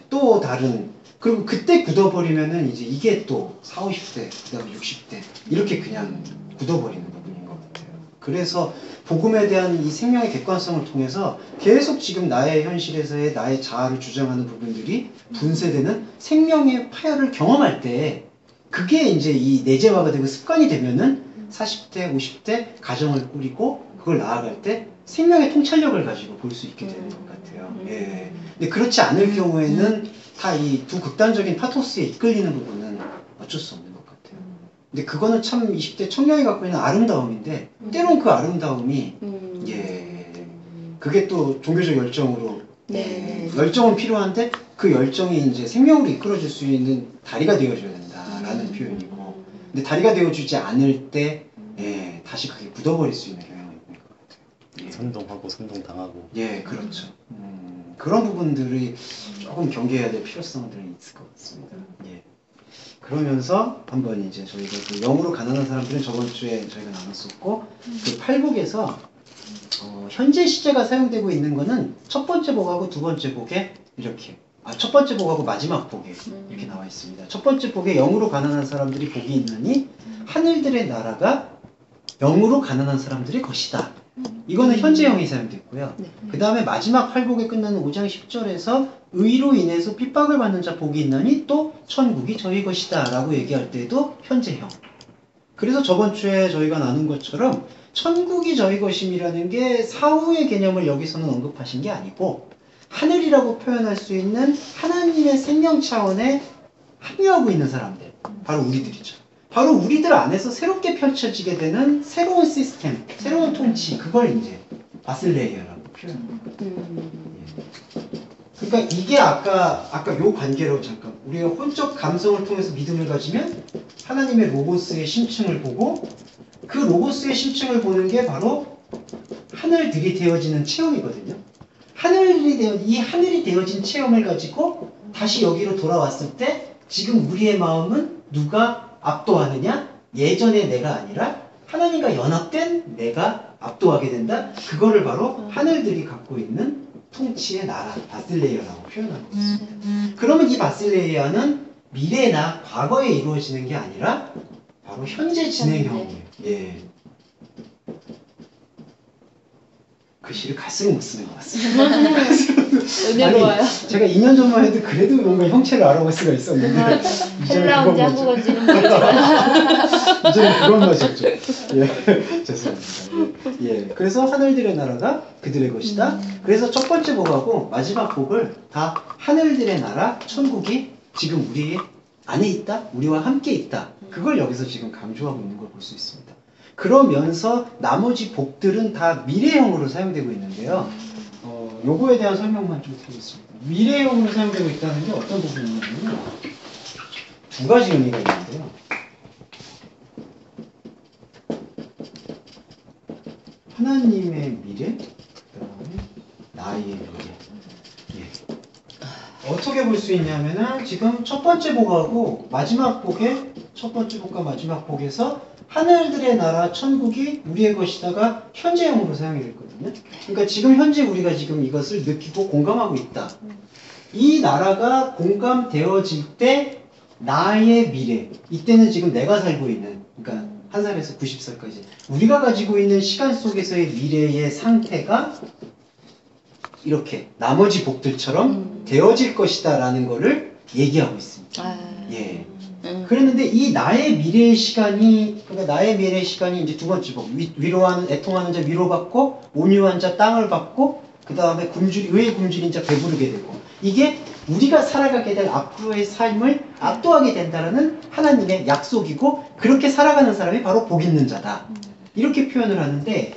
또 다른 그리고 그때 굳어버리면은 이제 이게 또 40, 50대 그다음에 60대 이렇게 그냥 굳어버리는 부분인 것 같아요. 그래서 복음에 대한 이 생명의 객관성을 통해서 계속 지금 나의 현실에서의 나의 자아를 주장하는 부분들이 분쇄되는 생명의 파열을 경험할 때 그게 이제 이 내재화가 되고 습관이 되면은 40대, 50대 가정을 꾸리고 그걸 나아갈 때 생명의 통찰력을 가지고 볼 수 있게 되는 것 같아요. 예. 근데 그렇지 않을 경우에는 다 이 두 극단적인 파토스에 이끌리는 부분은 어쩔 수 없는 것 같아요. 근데 그거는 참 20대 청년이 갖고 있는 아름다움인데 때론 그 아름다움이 그게 또 종교적 열정으로 열정은 필요한데 그 열정이 이제 생명으로 이끌어줄 수 있는 다리가 되어줘야 된다라는 표현이고 근데 다리가 되어주지 않을 때 다시 그게 굳어버릴 수 있는 경향이 있는 것 같아요. 선동하고 선동당하고 그렇죠. 그런 부분들이 조금 경계해야 될 필요성들이 있을 것 같습니다. 그러면서 한번 이제 저희가 그 영으로 가난한 사람들은 저번 주에 저희가 나눴었고 그 팔복에서 현재 시제가 사용되고 있는 거는 첫 번째 복하고 두 번째 복에 이렇게 첫 번째 복하고 마지막 복에 이렇게 나와 있습니다. 첫 번째 복에 영으로 가난한 사람들이 복이 있느니 하늘들의 나라가 영으로 가난한 사람들의 것이다. 이거는 현재형이 사용됐고요. 그 다음에 마지막 팔복에 끝나는 5장 10절에서 의로 인해서 핍박을 받는 자 복이 있나니 또 천국이 저희 것이다 라고 얘기할 때도 현재형. 그래서 저번 주에 저희가 나눈 것처럼 천국이 저희 것임이라는 게 사후의 개념을 여기서는 언급하신 게 아니고 하늘이라고 표현할 수 있는 하나님의 생명 차원에 합류하고 있는 사람들, 바로 우리들이죠. 바로 우리들 안에서 새롭게 펼쳐지게 되는 새로운 시스템, 새로운 통치, 그걸 이제 바실레이아라고 표현합니다. 그러니까 이게 아까 요 관계로 잠깐 우리가 혼적 감성을 통해서 믿음을 가지면 하나님의 로고스의 심층을 보고 그 로고스의 심층을 보는 게 바로 하늘들이 되어지는 체험이거든요. 이 하늘이 되어진 체험을 가지고 다시 여기로 돌아왔을 때 지금 우리의 마음은 누가 압도하느냐? 예전의 내가 아니라 하나님과 연합된 내가 압도하게 된다. 그거를 바로 하늘들이 갖고 있는 통치의 나라, 바실레이아라고 표현하고 있습니다. 그러면 이 바실레이아는 미래나 과거에 이루어지는 게 아니라 바로 현재 진행형이에요. 글씨를 갈수록 못 쓰는 것 같습니다. 은혜로워요. 제가 2년 전만 해도 그래도 뭔가 형체를 알아볼 수가 있었는데 헬라어인지 한국어인지는 모르지만 이제는 그런 맛이 없죠. 죄송합니다. 그래서 하늘들의 나라가 그들의 것이다. 그래서 첫 번째 복하고 마지막 복을 다 하늘들의 나라, 천국이 지금 우리 안에 있다, 우리와 함께 있다. 그걸 여기서 지금 강조하고 있는 걸 볼 수 있습니다. 그러면서 나머지 복들은 다 미래형으로 사용되고 있는데요. 요거에 대한 설명만 좀 드리겠습니다. 미래형으로 사용되고 있다는 게 어떤 부분이냐면요. 두 가지 의미가 있는데요. 하나님의 미래, 그다음에 나의 미래. 어떻게 볼 수 있냐면은 지금 첫 번째 복하고 마지막 복에 첫 번째 복과 마지막 복에서 하늘들의 나라 천국이 우리의 것이다가 현재형으로 사용이 됐거든요. 그러니까 지금 현재 우리가 지금 이것을 느끼고 공감하고 있다. 이 나라가 공감되어질 때 나의 미래, 이때는 지금 내가 살고 있는, 그러니까 1살에서 90살까지 우리가 가지고 있는 시간 속에서의 미래의 상태가 이렇게 나머지 복들처럼 되어질 것이다 라는 거를 얘기하고 있습니다. 그랬는데 이 나의 미래의 시간이, 그러니까 나의 미래의 시간이 이제 두 번째 복, 위로하는, 애통하는 자 위로받고, 온유한 자 땅을 받고, 그 다음에 의의 굶주린 자 배부르게 되고, 이게 우리가 살아가게 될 앞으로의 삶을 압도하게 된다는 하나님의 약속이고, 그렇게 살아가는 사람이 바로 복 있는 자다. 이렇게 표현을 하는데,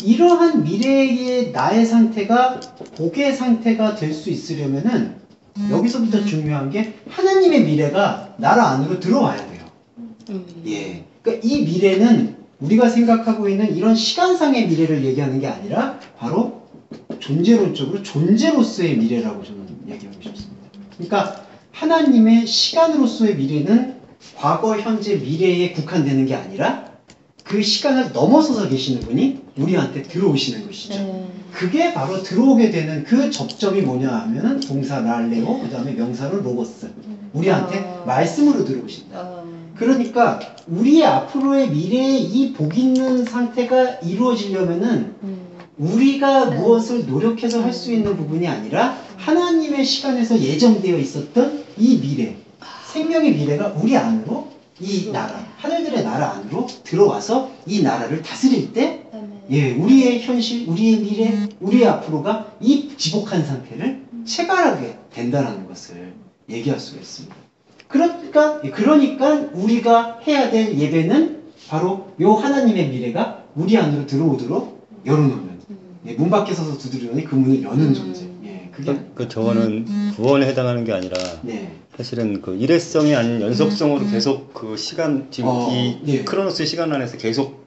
이러한 미래의 나의 상태가 복의 상태가 될 수 있으려면은 여기서부터 중요한 게 하나님의 미래가 나라 안으로 들어와야 돼요. 그러니까 이 미래는 우리가 생각하고 있는 이런 시간상의 미래를 얘기하는 게 아니라 바로 존재론적으로 존재로서의 미래라고 저는 얘기하고 싶습니다. 그러니까 하나님의 시간으로서의 미래는 과거, 현재, 미래에 국한되는 게 아니라 그 시간을 넘어서서 계시는 분이 우리한테 들어오시는 것이죠. 그게 바로 들어오게 되는 그 접점이 뭐냐 하면은 동사 랄레오, 그 다음에 명사로 로고스. 우리한테 말씀으로 들어오신다. 그러니까 우리의 앞으로의 미래의 이 복 있는 상태가 이루어지려면은 우리가 무엇을 노력해서 할 수 있는 부분이 아니라 하나님의 시간에서 예정되어 있었던 이 미래, 생명의 미래가 우리 안으로 이 나라, 하늘들의 나라 안으로 들어와서 이 나라를 다스릴 때 우리의 현실, 우리의 미래, 우리의 앞으로가 이 지복한 상태를 체감하게 된다는 것을 얘기할 수가 있습니다. 그러니까 우리가 해야 될 예배는 바로 요 하나님의 미래가 우리 안으로 들어오도록 열어놓는, 문 밖에 서서 두드리더니 그 문을 여는 존재. 저거는 구원에 해당하는 게 아니라 사실은 그 일회성이 아닌 연속성으로 계속 그 시간, 지금 이 크로노스의 시간 안에서 계속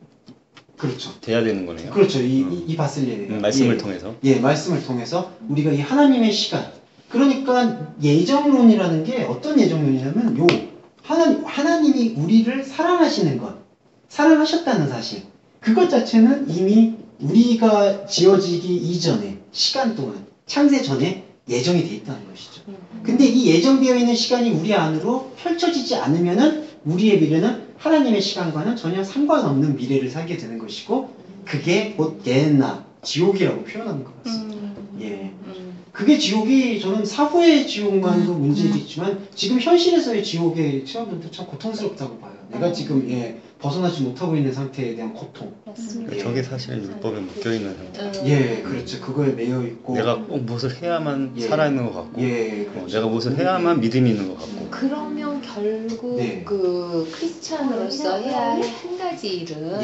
그렇죠. 돼야 되는 거네요. 그렇죠. 이 바슬레가 말씀을 통해서. 말씀을 통해서 우리가 이 하나님의 시간. 그러니까 예정론이라는 게 어떤 예정론이냐면 하나님이 우리를 사랑하시는 것, 사랑하셨다는 사실. 그것 자체는 이미 우리가 지어지기 이전에 시간 동안 창세 전에 예정이 돼 있다는 것이죠. 근데 이 예정되어 있는 시간이 우리 안으로 펼쳐지지 않으면은 우리의 미래는 하나님의 시간과는 전혀 상관없는 미래를 살게 되는 것이고, 그게 곧 게헨나, 지옥이라고 표현하는 것 같습니다. 그게 지옥이, 저는 사후의 지옥만도 문제이겠지만 지금 현실에서의 지옥의 체험도 참 고통스럽다고 봐요. 내가 지금 벗어나지 못하고 있는 상태에 대한 고통. 맞습니다. 저게 사실은 율법에 묶여 있는 상태. 그렇죠. 그거에 매여 있고. 내가 꼭 무엇을 해야만 살아있는 것 같고, 내가 무엇을 해야만 믿음이 있는 것 같고. 그러면 결국 그 크리스찬으로서 해야 할 한 가지 일은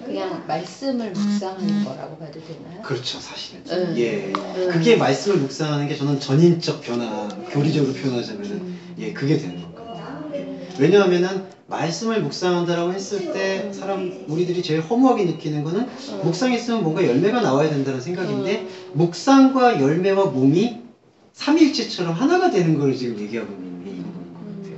그냥 말씀을 묵상하는 거라고 봐도 되나요? 그렇죠, 사실은. 그게 말씀을 묵상하는 게 저는 전인적 변화, 교리적으로 표현하자면은 그게 되는 것 같아요. 왜냐하면은 말씀을 묵상한다라고 했을 때 우리들이 제일 허무하게 느끼는 거는 묵상했으면 뭔가 열매가 나와야 된다는 생각인데, 묵상과 열매와 몸이 삼위일체처럼 하나가 되는 걸 지금 얘기하고 있는 것 같아요.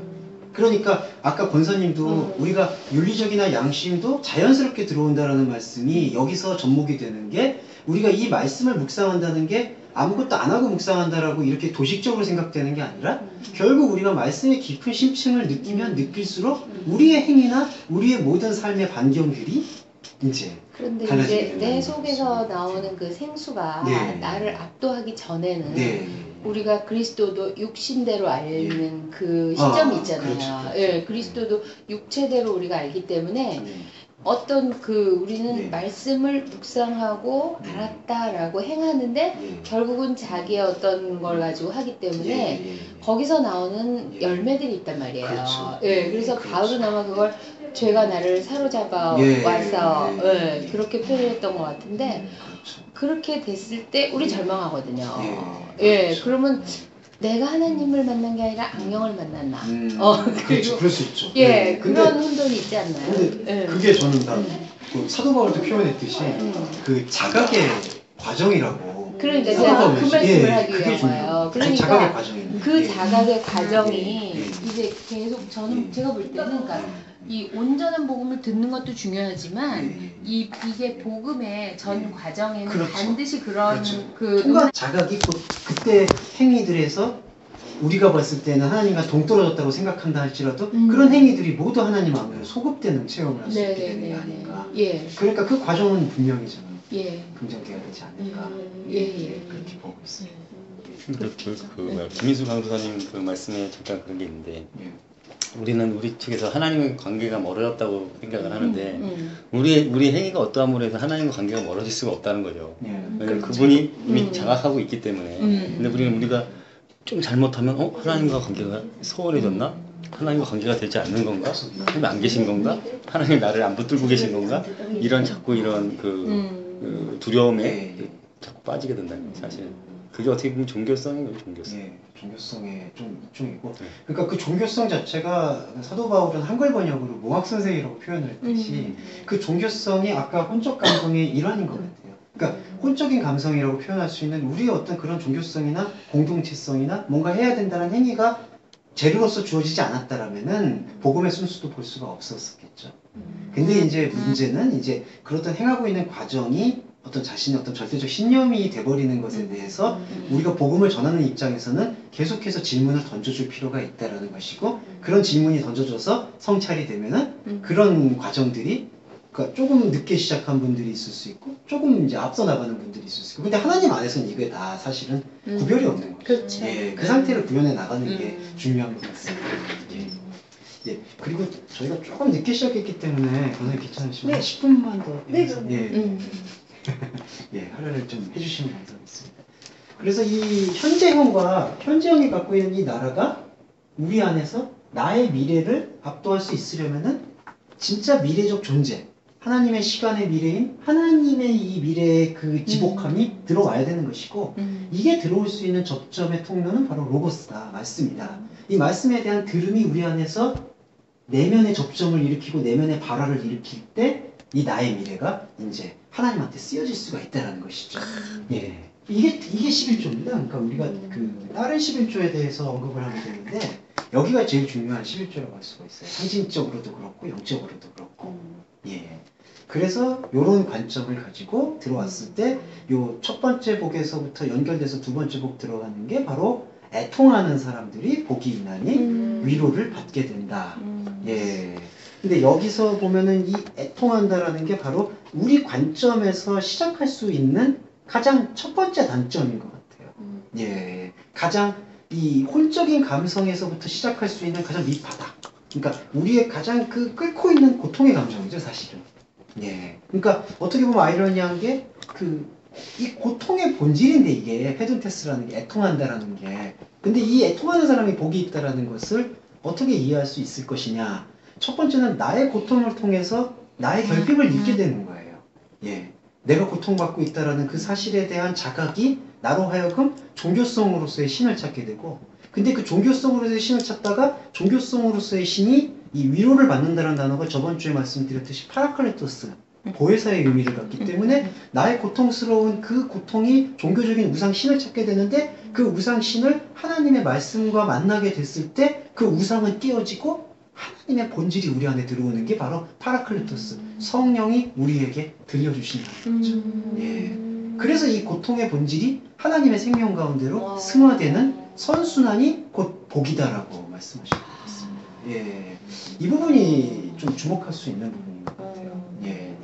그러니까 아까 권사님도 우리가 윤리적이나 양심도 자연스럽게 들어온다라는 말씀이 여기서 접목이 되는 게, 우리가 이 말씀을 묵상한다는 게 아무것도 안 하고 묵상한다라고 이렇게 도식적으로 생각되는 게 아니라, 결국 우리가 말씀의 깊은 심층을 느끼면 느낄수록 우리의 행위나 우리의 모든 삶의 반경들이 이제 그런데 이제 내 속에서 나오는 그 생수가 나를 압도하기 전에는 우리가 그리스도도 육신대로 알는 그 시점이 있잖아요. 그렇죠. 그리스도도 육체대로 우리가 알기 때문에 어떤 우리는 말씀을 묵상하고 알았다라고 행하는데 결국은 자기의 어떤 걸 가지고 하기 때문에 거기서 나오는 열매들이 있단 말이에요. 그렇죠. 그래서 바울은 아마 그걸 죄가 나를 사로잡아 와서 그렇게 표현했던 것 같은데, 그렇게 됐을 때 우리 절망하거든요. 그러면 내가 하나님을 만난 게 아니라 악령을 만났나? 그렇죠. 그럴 수 있죠. 그런 혼돈이 있지 않나요? 근데 그게 저는 다 사도 바울도 표현했듯이 그 자각의 과정이라고. 그러니까 제가 그 말씀을 하기 위한 거예요. 그러니까 자각의 과정이. 그 자각의 과정이 이제 계속 저는 제가 볼 때는 그러니까 이 온전한 복음을 듣는 것도 중요하지만 이게 복음의 전 과정에는 반드시 그런 통과 자각이 그때 행위들에서 우리가 봤을 때는 하나님과 동떨어졌다고 생각한다 할지라도 그런 행위들이 모두 하나님 안으로 소급되는 체험을 할 수 있게 되는 게 아닌가. 그러니까 그 과정은 분명히 저는 긍정돼야 되지 않을까. 그렇게 보고 있습니다. 김인수 강도사님 그 말씀에 잠깐 그런 게 있는데, 우리는 우리 측에서 하나님과 관계가 멀어졌다고 생각을 하는데 우리 행위가 어떠함으로 해서 하나님과 관계가 멀어질 수가 없다는 거죠. 왜냐면 그분이 이미 자각하고 있기 때문에. 근데 우리가 좀 잘못하면 하나님과 관계가 소원해졌나? 하나님과 관계가 되지 않는 건가? 하나님 안 계신 건가? 하나님이 나를 안 붙들고 계신 건가? 이런 자꾸 이런 그 두려움에 자꾸 빠지게 된다는 거죠, 사실. 그게 어떻게 보면 종교성이에요, 종교성. 예, 종교성의 좀 일종이고. 그러니까 그 종교성 자체가 사도 바울은 한글 번역으로 몽학선생이라고 표현을 했듯이 그 종교성이 아까 혼적 감성의 일환인 것 같아요. 그러니까 혼적인 감성이라고 표현할 수 있는 우리의 어떤 그런 종교성이나 공동체성이나 뭔가 해야 된다는 행위가 재료로서 주어지지 않았다라면은 복음의 순수도 볼 수가 없었겠죠. 근데 이제 문제는 이제 그렇던 행하고 있는 과정이 어떤 자신의 어떤 절대적 신념이 돼버리는 것에 대해서 우리가 복음을 전하는 입장에서는 계속해서 질문을 던져줄 필요가 있다라는 것이고, 그런 질문이 던져져서 성찰이 되면은 그런 과정들이 그러니까 조금 늦게 시작한 분들이 있을 수 있고 조금 이제 앞서 나가는 분들이 있을 수 있고, 근데 하나님 안에서는 이게 다 사실은 구별이 없는 거죠. 그렇죠. 예, 그 상태를 구현해 나가는 게 중요한 것 같습니다. 예. 예, 그리고 저희가 조금 늦게 시작했기 때문에 오늘 귀찮으시면 한 10분만 더 해서 예, 할애를 좀 해주시면 감사하겠습니다. 그래서 이 현재형이 갖고 있는 이 나라가 우리 안에서 나의 미래를 압도할 수 있으려면은 진짜 미래적 존재, 하나님의 시간의 미래인 하나님의 이 미래의 그 지복함이 들어와야 되는 것이고, 이게 들어올 수 있는 접점의 통로는 바로 로고스다, 말씀이다. 이 말씀에 대한 들음이 우리 안에서 내면의 접점을 일으키고 내면의 발화를 일으킬 때 이 나의 미래가 이제 하나님한테 쓰여질 수가 있다는 것이죠. 예. 이게 11조입니다. 그러니까 우리가 그 다른 11조에 대해서 언급을 하게 되는데 여기가 제일 중요한 11조라고 할 수가 있어요. 상징적으로도 그렇고 영적으로도 그렇고. 예. 그래서 이런 관점을 가지고 들어왔을 때 요 첫 번째 복에서부터 연결돼서 두 번째 복 들어가는 게 바로 애통하는 사람들이 복이 있나니 위로를 받게 된다. 예. 근데 여기서 보면은 이 애통한다라는 게 바로 우리 관점에서 시작할 수 있는 가장 첫 번째 단점인 것 같아요. 예. 가장 이 혼적인 감성에서부터 시작할 수 있는 가장 밑바닥. 그러니까 우리의 가장 그 끓고 있는 고통의 감정이죠, 사실은. 예. 그러니까 어떻게 보면 아이러니한 게 이 고통의 본질인데 이게 페둔테스라는 게 애통한다라는 게. 근데 이 애통하는 사람이 복이 있다라는 것을 어떻게 이해할 수 있을 것이냐. 첫 번째는 나의 고통을 통해서 나의 결핍을 잊게 되는 거예요. 예. 내가 고통받고 있다라는 그 사실에 대한 자각이 나로 하여금 종교성으로서의 신을 찾게 되고, 근데 그 종교성으로서의 신을 찾다가 종교성으로서의 신이 이 위로를 받는다는 단어가 저번 주에 말씀드렸듯이 파라클레토스, 보혜사의 의미를 갖기 때문에 나의 고통스러운 그 고통이 종교적인 우상신을 찾게 되는데, 그 우상신을 하나님의 말씀과 만나게 됐을 때 그 우상은 깨어지고 하나님의 본질이 우리 안에 들어오는 게 바로 파라클레토스, 성령이 우리에게 들려주신다는 거죠. 예. 그래서 이 고통의 본질이 하나님의 생명 가운데로 승화되는 선순환이 곧 복이다라고 말씀하신 것 같습니다. 예. 이 부분이 좀 주목할 수 있는 부분인 것 같아요. 예.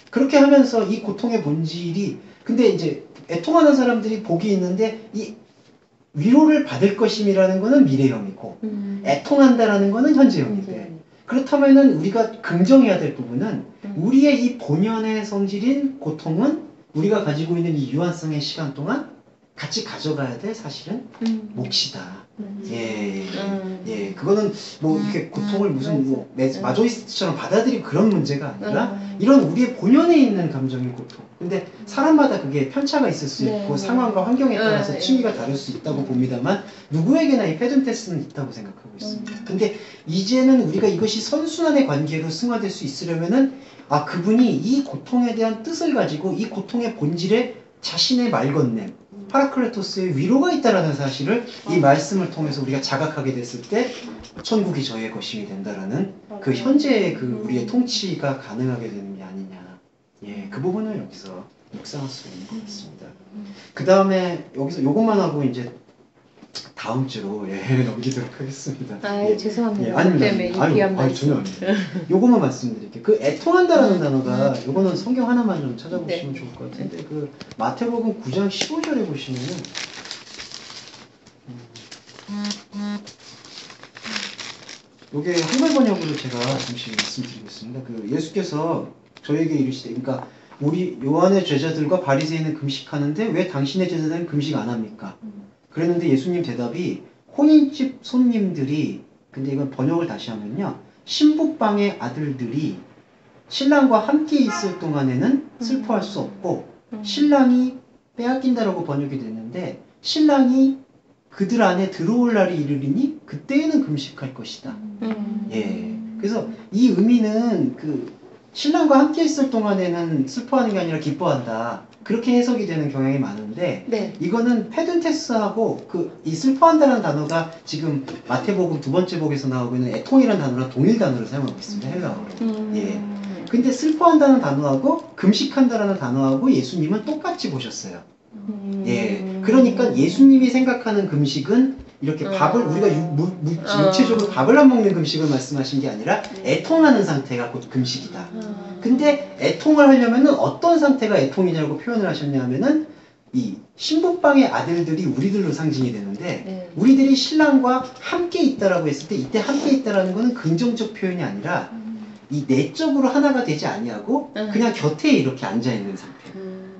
그렇게 하면서 이 고통의 본질이, 근데 이제 애통하는 사람들이 복이 있는데 이 위로를 받을 것임이라는 거는 미래형이고 애통한다라는 거는 현재형인데, 그렇다면은 우리가 긍정해야 될 부분은 우리의 이 본연의 성질인 고통은 우리가 가지고 있는 이 유한성의 시간 동안 같이 가져가야 될 사실은 몫이다. 예, 예, 그거는 뭐 이렇게 고통을 무슨 뭐 마조이스트처럼 받아들이고 그런 문제가 아니라 이런 우리의 본연에 있는 감정의 고통. 근데 사람마다 그게 편차가 있을 수 있고 상황과 환경에 따라서 층위가 다를 수 있다고 봅니다만 누구에게나 이 페둔테스는 있다고 생각하고 있습니다. 근데 이제는 우리가 이것이 선순환의 관계로 승화될 수 있으려면은 그분이 이 고통에 대한 뜻을 가지고 이 고통의 본질에 자신의 말건냄, 파라클레토스의 위로가 있다라는 사실을 이 말씀을 통해서 우리가 자각하게 됐을 때 천국이 저의 것임이 된다라는 그 현재의 그 우리의 통치가 가능하게 되는 게 아니냐. 예, 그 부분을 여기서 묵상할 수 있는 것 같습니다. 그 다음에 여기서 요것만 하고 이제 다음 주로 넘기도록 하겠습니다. 죄송합니다. 예, 아닙니다. 때문에 귀한 말씀. 전혀 아닙니다. 요것만 말씀드릴게요. 그 애통한다라는 단어가 요거는 성경 하나만 좀 찾아보시면 좋을 것 같은데 그 마태복음 9장 15절에 보시면은 요게 한글 번역으로 제가 잠시 말씀드리겠습니다. 그 예수께서 저에게 이르시되, 그러니까 우리 요한의 제자들과 바리새인은 금식하는데 왜 당신의 제자들은 금식 안 합니까? 그랬는데 예수님 대답이 혼인집 손님들이, 근데 이건 번역을 다시 하면요, 신부방의 아들들이 신랑과 함께 있을 동안에는 슬퍼할 수 없고 신랑이 빼앗긴다라고 번역이 됐는데 신랑이 그들 안에 들어올 날이 이르리니 그때에는 금식할 것이다. 예. 그래서 이 의미는 그 신랑과 함께 있을 동안에는 슬퍼하는 게 아니라 기뻐한다. 그렇게 해석이 되는 경향이 많은데 네. 이거는 페든테스하고 그 이 슬퍼한다는 단어가 지금 마태복음 2번째 복에서 나오고 있는 애통이라는 단어랑 동일 단어를 사용하고 있습니다. 헬라어로. 예. 근데 슬퍼한다는 단어하고 금식한다라는 단어하고 예수님은 똑같이 보셨어요. 예. 그러니까 예수님이 생각하는 금식은 이렇게 밥을 우리가 육체적으로 밥을 안 먹는 금식을 말씀하신 게 아니라 애통하는 상태가 곧 금식이다. 근데 애통을 하려면은 어떤 상태가 애통이냐고 표현을 하셨냐면은 이 신부방의 아들들이 우리들로 상징이 되는데 우리들이 신랑과 함께 있다라고 했을 때 이때 함께 있다라는 거는 긍정적 표현이 아니라 이 내적으로 하나가 되지 아니하고 그냥 곁에 이렇게 앉아 있는 상태.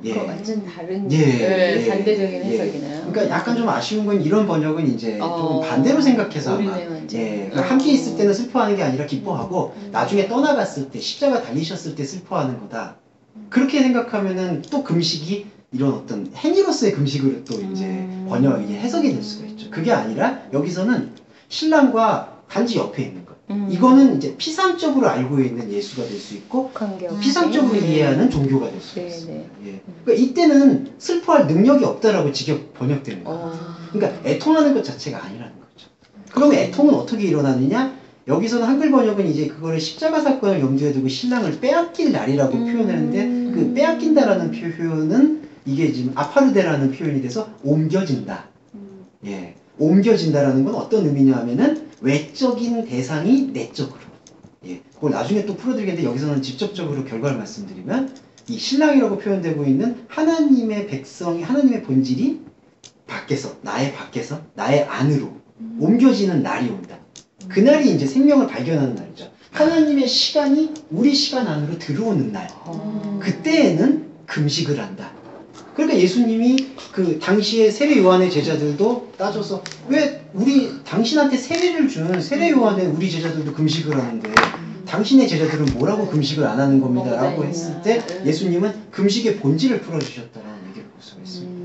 예. 완전 다른 예. 반대적인 해석이네요. 그러니까 약간 좀 아쉬운 건 이런 번역은 이제 조금 반대로 생각해서 아마 그러니까 함께 있을 때는 슬퍼하는 게 아니라 기뻐하고 나중에 떠나갔을 때 십자가 달리셨을 때 슬퍼하는 거다. 그렇게 생각하면은 또 금식이 이런 어떤 행위로서의 금식으로 또 이제 번역이 해석이 될 수가 있죠. 그게 아니라 여기서는 신랑과 단지 옆에 있는 것. 이거는 이제 피상적으로 알고 있는 예수가 될 수 있고 피상적으로 이해하는 종교가 될 수 있어요. 예. 그러니까 이때는 슬퍼할 능력이 없다라고 직역 번역되는 거예요. 그러니까 애통하는 것 자체가 아니라는 거죠. 그러면 애통은 어떻게 일어나느냐? 여기서는 한글 번역은 이제 그거를 십자가 사건을 염두에 두고 신랑을 빼앗길 날이라고 표현하는데 그 빼앗긴다라는 표현은 이게 지금 아파르데라는 표현이 돼서 옮겨진다. 예. 옮겨진다라는 건 어떤 의미냐 하면은 외적인 대상이 내적으로. 예. 그걸 나중에 또 풀어드리겠는데 여기서는 직접적으로 결과를 말씀드리면 이 신랑이라고 표현되고 있는 하나님의 백성이 하나님의 본질이 밖에서 나의 안으로 옮겨지는 날이 온다. 그날이 이제 생명을 발견하는 날이죠. 하나님의 시간이 우리 시간 안으로 들어오는 날. 그때에는 금식을 한다. 그러니까 예수님이 그 당시에 세례 요한의 제자들도 따져서 왜 당신한테 세례를 준 세례 요한의 우리 제자들도 금식을 하는데 당신의 제자들은 뭐라고 금식을 안 하는 겁니다 라고 했을 때 예수님은 금식의 본질을 풀어주셨다는 얘기를 볼 수가 있습니다.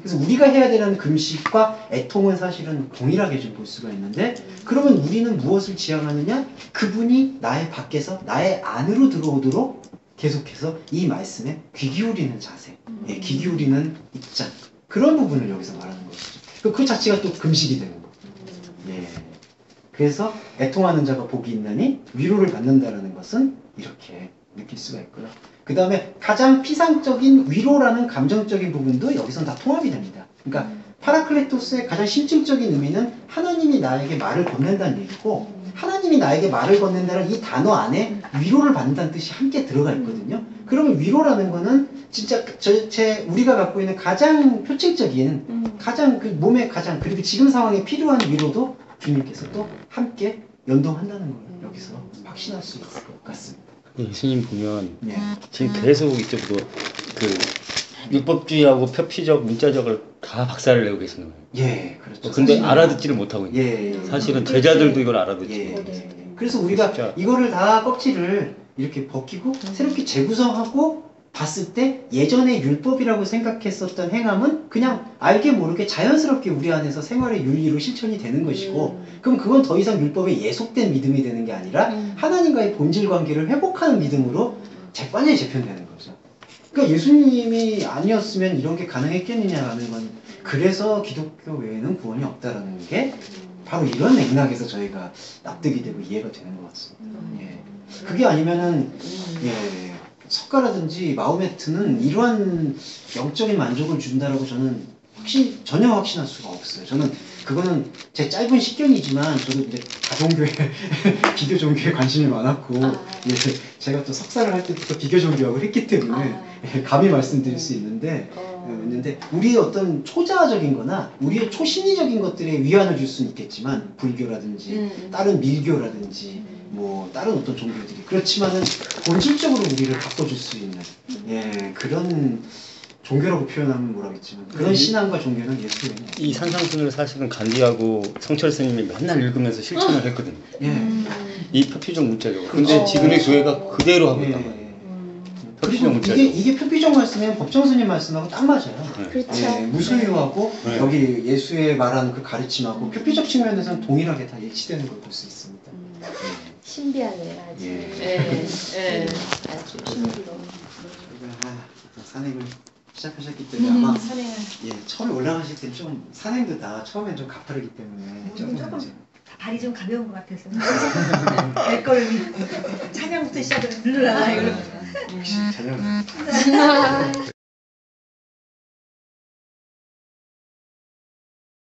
그래서 우리가 해야 되는 금식과 애통은 사실은 동일하게 좀 볼 수가 있는데 그러면 우리는 무엇을 지향하느냐? 그분이 나의 밖에서 나의 안으로 들어오도록 계속해서 이 말씀에 귀 기울이는 자세, 예, 귀 기울이는 입장 그런 부분을 여기서 말하는 것이죠. 그 자체가 또 금식이 되는 거예요. 예. 그래서 애통하는 자가 복이 있나니 위로를 받는다라는 것은 이렇게 느낄 수가 있고요. 그 다음에 가장 피상적인 위로라는 감정적인 부분도 여기서는 다 통합이 됩니다. 그러니까 파라클레토스의 가장 심층적인 의미는 하나님이 나에게 말을 건넨다는 얘기고 하나님이 나에게 말을 건넨다는 이 단어 안에 위로를 받는다는 뜻이 함께 들어가 있거든요. 그러면 위로라는 거는 진짜 우리가 갖고 있는 가장 표층적인 가장 그 몸에 가장 그리고 지금 상황에 필요한 위로도 주님께서 또 함께 연동한다는 걸 여기서 확신할 수 있을 것 같습니다. 예수님 보면 지금 계속 이쪽으로 그 율법주의하고 표피적 문자적을 다 박살을 내고 계시는 거예요. 예, 그렇죠. 근데 알아듣지를 못하고 있는 거예요. 사실은 제자들도 이걸 알아듣지 못해요. 그래서 우리가 이거를 다 껍질을 이렇게 벗기고 새롭게 재구성하고 봤을 때 예전에 율법이라고 생각했었던 행함은 그냥 알게 모르게 자연스럽게 우리 안에서 생활의 윤리로 실천이 되는 것이고 그럼 그건 더 이상 율법에 예속된 믿음이 되는 게 아니라 하나님과의 본질 관계를 회복하는 믿음으로 완전히 재편되는 거죠. 그러니까 예수님이 아니었으면 이런 게 가능했겠느냐라는 건 그래서 기독교 외에는 구원이 없다라는 게 바로 이런 맥락에서 저희가 납득이 되고 이해가 되는 것 같습니다. 예. 그게 아니면은 석가라든지 마호메트는 이러한 영적인 만족을 준다라고 저는 전혀 확신할 수가 없어요. 저는 그거는 제 짧은 식견이지만 저도 이제 다종교에 비교 종교에 관심이 많았고 제가 또 석사를 할 때부터 비교 종교학을 했기 때문에 감히 말씀드릴 수 있는데 우리의 어떤 초자아적인 거나 우리의 초심리적인 것들에 위안을 줄 수는 있겠지만 불교라든지 다른 밀교라든지 뭐 다른 어떤 종교들이 그렇지만은 본질적으로 우리를 바꿔줄 수 있는 그런 종교라고 표현하면 뭐라겠지만 그런 신앙과 종교는 예수예요. 이 산상순을 사실은 간디하고 성철 스님이 맨날 읽으면서 실천을 했거든요. 이 표피적 문자적으로. 근데 지금의 교회가 그대로 하고 있단 말이에요. 표피정 문자. 이게 표피정 말씀이면 법정스님 말씀하고 딱 맞아요. 그렇죠. 예, 무소유하고 여기 예수의 말하는 그 가르침하고 표피적 측면에서는 동일하게 다 일치되는 걸 볼 수 있습니다. 신비하네요, 아주. 예. 아주 신비로워. 산행을 시작하셨기 때문에 아마 처음에 올라가실 때 좀 산행도 다 처음엔 좀 가파르기 때문에 조금 이제 발이 좀 가벼운 것 같아서 발걸음이 찬양부터 시작을 누르라 이러고 역시 찬양